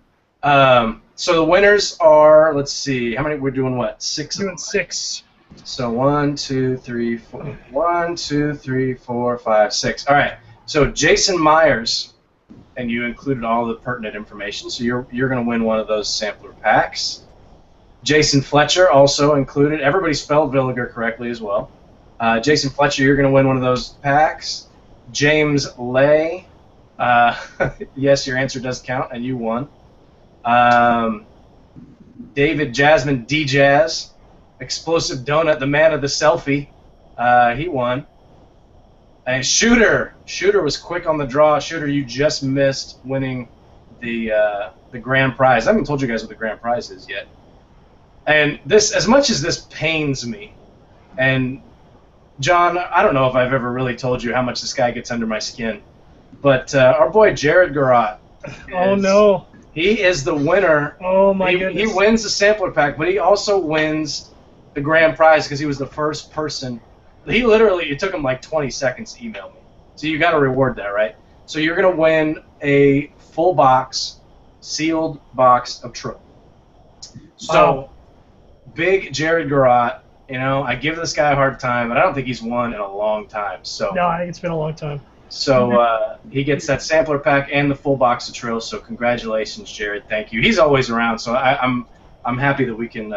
So the winners are, let's see, how many? We're doing what? 6. Doing 6. So 1, 2, 3, 4. 1, 2, 3, 4, 5, 6. All right. So Jason Myers, and you included all the pertinent information. So you're going to win one of those sampler packs. Jason Fletcher also included. Everybody spelled Villiger correctly as well. Jason Fletcher, you're going to win one of those packs. James Lay, yes, your answer does count, and you won. David Jasmine D-Jazz, Explosive Donut, the man of the selfie, he won. And Shooter was quick on the draw. Shooter, you just missed winning the grand prize. I haven't told you guys what the grand prize is yet. And this, as much as this pains me, and John, I don't know if I've ever really told you how much this guy gets under my skin, but our boy Jared Garrott. Oh no! He is the winner. Oh my goodness! He wins the sampler pack, but he also wins the grand prize because he was the first person. He literally, it took him like 20 seconds to email me. So you got to reward that, right? So you're gonna win a full box, sealed box of Trill. So big Jared Garrott. You know, I give this guy a hard time, but I don't think he's won in a long time. So no, I think it's been a long time. So he gets that sampler pack and the full box of Trill. So congratulations, Jared. Thank you. He's always around, so I'm happy that we can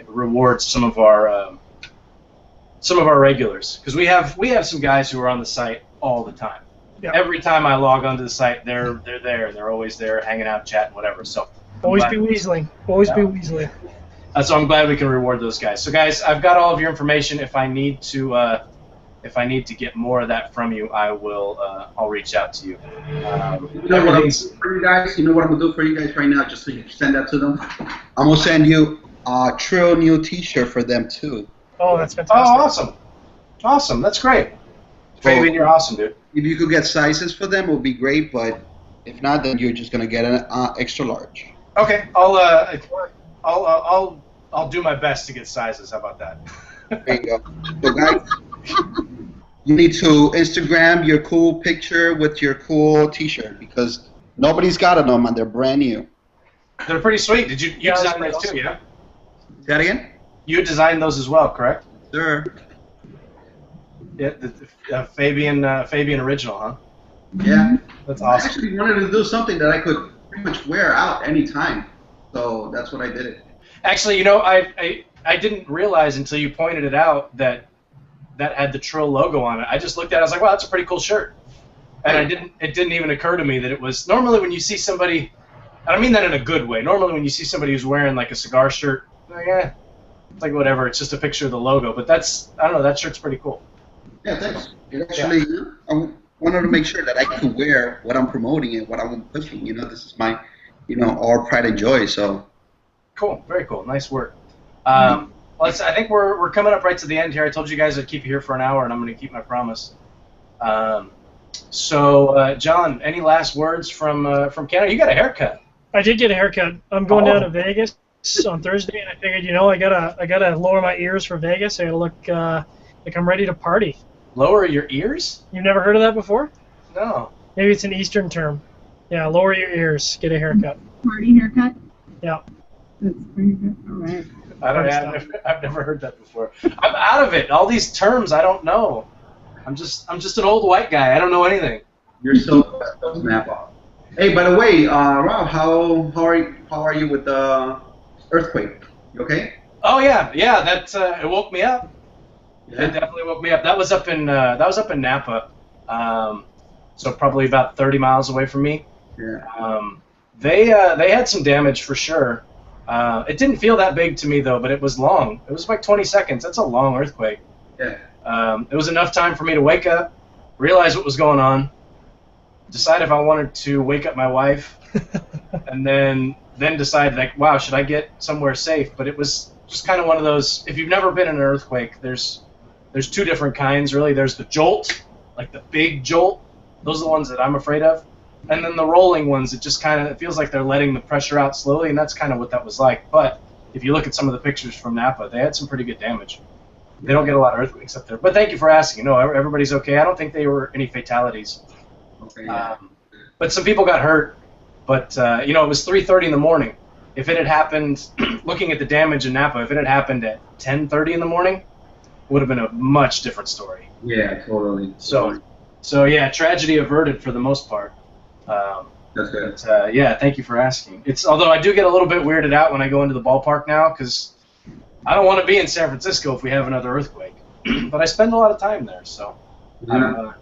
reward some of our regulars, because we have some guys who are on the site all the time. Yeah. Every time I log onto the site, they're there and they're always there, hanging out, chatting, whatever. So always be weaseling. Always be weaseling. So I'm glad we can reward those guys. So guys, I've got all of your information. If I need to get more of that from you, I will. I'll reach out to you. You know what I'm gonna do for you guys? You know what I'm gonna do for you guys right now? Just so you send that to them. I'm gonna send you a Trill new T-shirt for them too. Oh, that's fantastic. Oh, awesome. That's great. Fabian, you're awesome, dude. If you could get sizes for them, it would be great. But if not, then you're just gonna get an extra large. Okay, I'll do my best to get sizes. How about that? There you go. So guys, you need to Instagram your cool picture with your cool T-shirt, because nobody's got them and they're brand new. They're pretty sweet. Did you design those too? Yeah. Say that again? You designed those as well, correct? Sure. Yeah, the Fabian original, huh? Yeah. That's awesome. I actually wanted to do something that I could pretty much wear out anytime, so that's what I did it. Actually, you know, I didn't realize until you pointed it out that had the Trill logo on it. I just looked at it, I was like, wow, that's a pretty cool shirt. And it didn't even occur to me that it was, normally when you see somebody, I don't mean that in a good way, normally when you see somebody who's wearing like a cigar shirt, like, it's like whatever, it's just a picture of the logo, but that's, I don't know, that shirt's pretty cool. Yeah, thanks. It actually, I wanted to make sure that I could wear what I'm promoting and what I'm pushing. You know, this is my, our pride and joy, so. Cool, very cool, nice work. I think we're coming up right to the end here. I told you guys I'd keep you here for an hour, and I'm going to keep my promise. John, any last words from Canada? You got a haircut. I did get a haircut. I'm going down to Vegas on Thursday, and I figured, I gotta lower my ears for Vegas. I gotta look like I'm ready to party. Lower your ears? You've never heard of that before? No. Maybe it's an Eastern term. Yeah, lower your ears, get a haircut. Party haircut? Yeah. That's pretty good. All right. I've never heard that before. I'm out of it. All these terms I don't know. I'm just an old white guy. I don't know anything. You're so snap off. Hey, by the way, Rob, how are you with the earthquake? You okay? Oh yeah. That it woke me up. Yeah. It definitely woke me up. That was up in Napa, so probably about 30 miles away from me. Yeah. They had some damage for sure. It didn't feel that big to me though, but it was long. It was like 20 seconds. That's a long earthquake. Yeah. It was enough time for me to wake up, realize what was going on, decide if I wanted to wake up my wife, and then decide like, wow, should I get somewhere safe? But it was just kind of one of those. If you've never been in an earthquake, there's two different kinds really. There's the jolt, like the big jolt. Those are the ones that I'm afraid of. And then the rolling ones, it just kind of, it feels like they're letting the pressure out slowly, and that's kind of what that was like. But if you look at some of the pictures from Napa, they had some pretty good damage. They don't get a lot of earthquakes up there. But thank you for asking. No, everybody's okay. I don't think there were any fatalities. Okay. But some people got hurt. But, it was 3:30 in the morning. If it had happened, looking at the damage in Napa, if it had happened at 10:30 in the morning, it would have been a much different story. Yeah, totally. So yeah, tragedy averted for the most part. That's good. But, yeah, thank you for asking. Although I do get a little bit weirded out when I go into the ballpark now because I don't want to be in San Francisco if we have another earthquake. But I spend a lot of time there, so Yeah.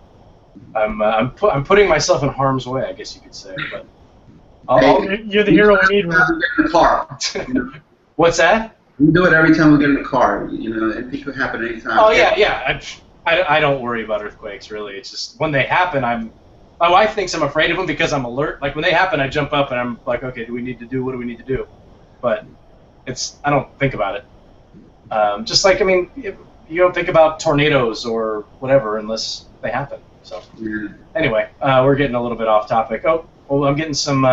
I'm putting myself in harm's way, I guess you could say. But You're the hero we need, Every Rob. time we get in the car. You know? What's that? We do it every time we get in the car. You know, anything could happen anytime. Oh yeah. I don't worry about earthquakes really. It's just when they happen, my wife thinks I'm afraid of them because I'm alert. Like when they happen, I jump up and I'm like, okay, what do we need to do? But I don't think about it. Just like you don't think about tornadoes or whatever unless they happen. So anyway, we're getting a little bit off topic. Oh, well, I'm getting some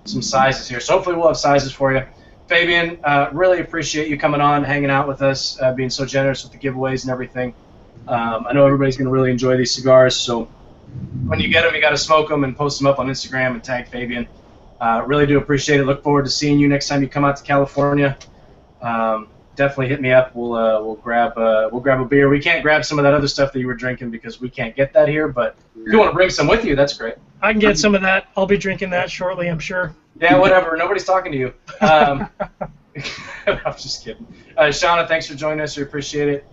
sizes here. So hopefully we'll have sizes for you. Fabian, really appreciate you coming on, hanging out with us, being so generous with the giveaways and everything. I know everybody's going to really enjoy these cigars, so when you get them, you got to smoke them and post them up on Instagram and tag Fabian. Really do appreciate it. Look forward to seeing you next time you come out to California. Definitely hit me up. We'll grab a beer. We can't grab some of that other stuff that you were drinking because we can't get that here. But if you want to bring some with you, that's great. I can get some of that. I'll be drinking that shortly, I'm sure. Yeah, whatever. Nobody's talking to you. I'm just kidding. Shauna, thanks for joining us. We appreciate it.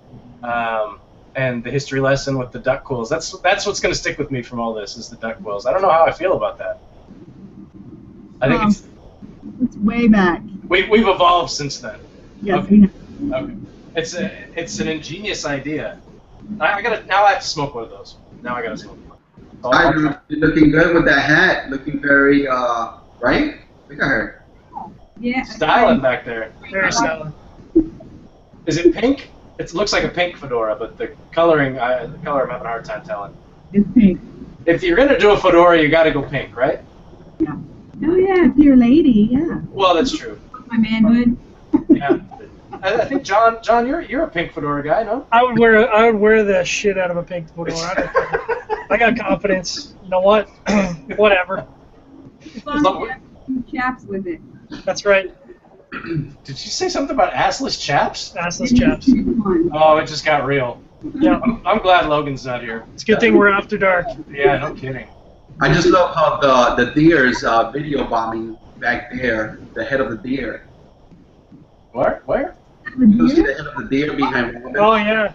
And the history lesson with the duck quills. That's what's going to stick with me from all this is the duck quills. I don't know how I feel about that. I think it's way back. We've evolved since then. Yes, Okay. we have. Okay. It's an ingenious idea. Now I have to smoke one of those. Now I gotta smoke one. You're looking good with that hat. Looking very right. Look at her. Yeah. Styling back there. Very styling. Is it pink? It looks like a pink fedora, but the color I'm having a hard time telling. It's pink. If you're gonna do a fedora, you gotta go pink, right? Yeah. Oh yeah, if you're a lady, yeah. Well, that's true. My manhood. Yeah. I think John, you're a pink fedora guy, no? I would wear the shit out of a pink fedora. I got confidence. You know what? Whatever. As long as you have some chaps with it. That's right. Did you say something about assless chaps? Assless chaps. Oh, it just got real. Yeah. I'm glad Logan's not here. It's a good thing we're after dark. Yeah, no kidding. I just love how the deer's video bombing back there, the head of the deer. Where? You see the head of the deer behind Robin? Oh yeah.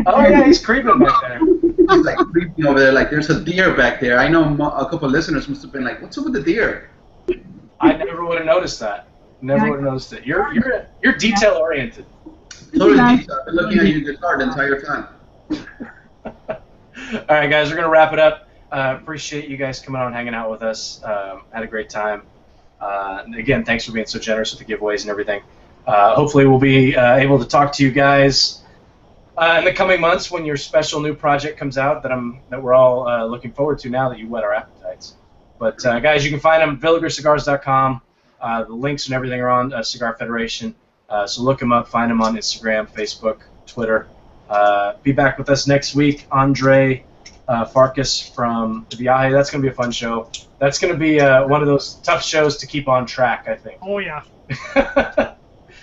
Oh yeah, he's creeping back there. He's like creeping over there, like there's a deer back there. I know a couple of listeners must have been like, "What's up with the deer?" I never would have noticed that. Never would have noticed it. You're detail oriented. So I've been looking at your guitar the entire time. All right, guys, we're gonna wrap it up. Appreciate you guys coming on, hanging out with us. Had a great time. Again, thanks for being so generous with the giveaways and everything. Hopefully, we'll be able to talk to you guys in the coming months when your special new project comes out that we're all looking forward to now that you whet our appetites. But guys, you can find them at VilligerCigars.com. The links and everything are on Cigar Federation. So look them up, find them on Instagram, Facebook, Twitter. Be back with us next week, Andre Farkas from Villiger. That's going to be a fun show. That's going to be one of those tough shows to keep on track, I think. Oh yeah.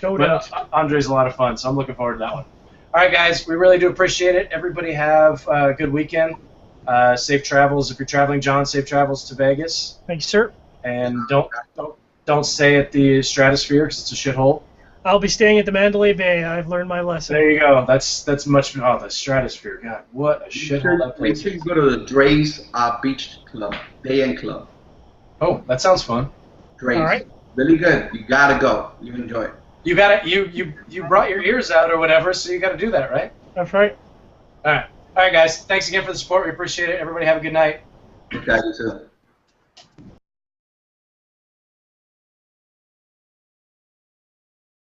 But Andre's a lot of fun, so I'm looking forward to that one. All right, guys, we really do appreciate it. Everybody have a good weekend. Safe travels if you're traveling, John. Safe travels to Vegas. Thank you, sir. And don't stay at the Stratosphere because it's a shithole. I'll be staying at the Mandalay Bay. I've learned my lesson. There you go. That's much. Oh, the Stratosphere. God, what a shithole that Make place sure you is. go to the Dre's Beach Club, Day and Club. Oh, that sounds fun. Dre's. All right. Really good. You gotta go. You enjoy it. You got it. You brought your ears out or whatever, so you got to do that, right? That's right. All right, guys. Thanks again for the support. We appreciate it. Everybody have a good night. You guys too.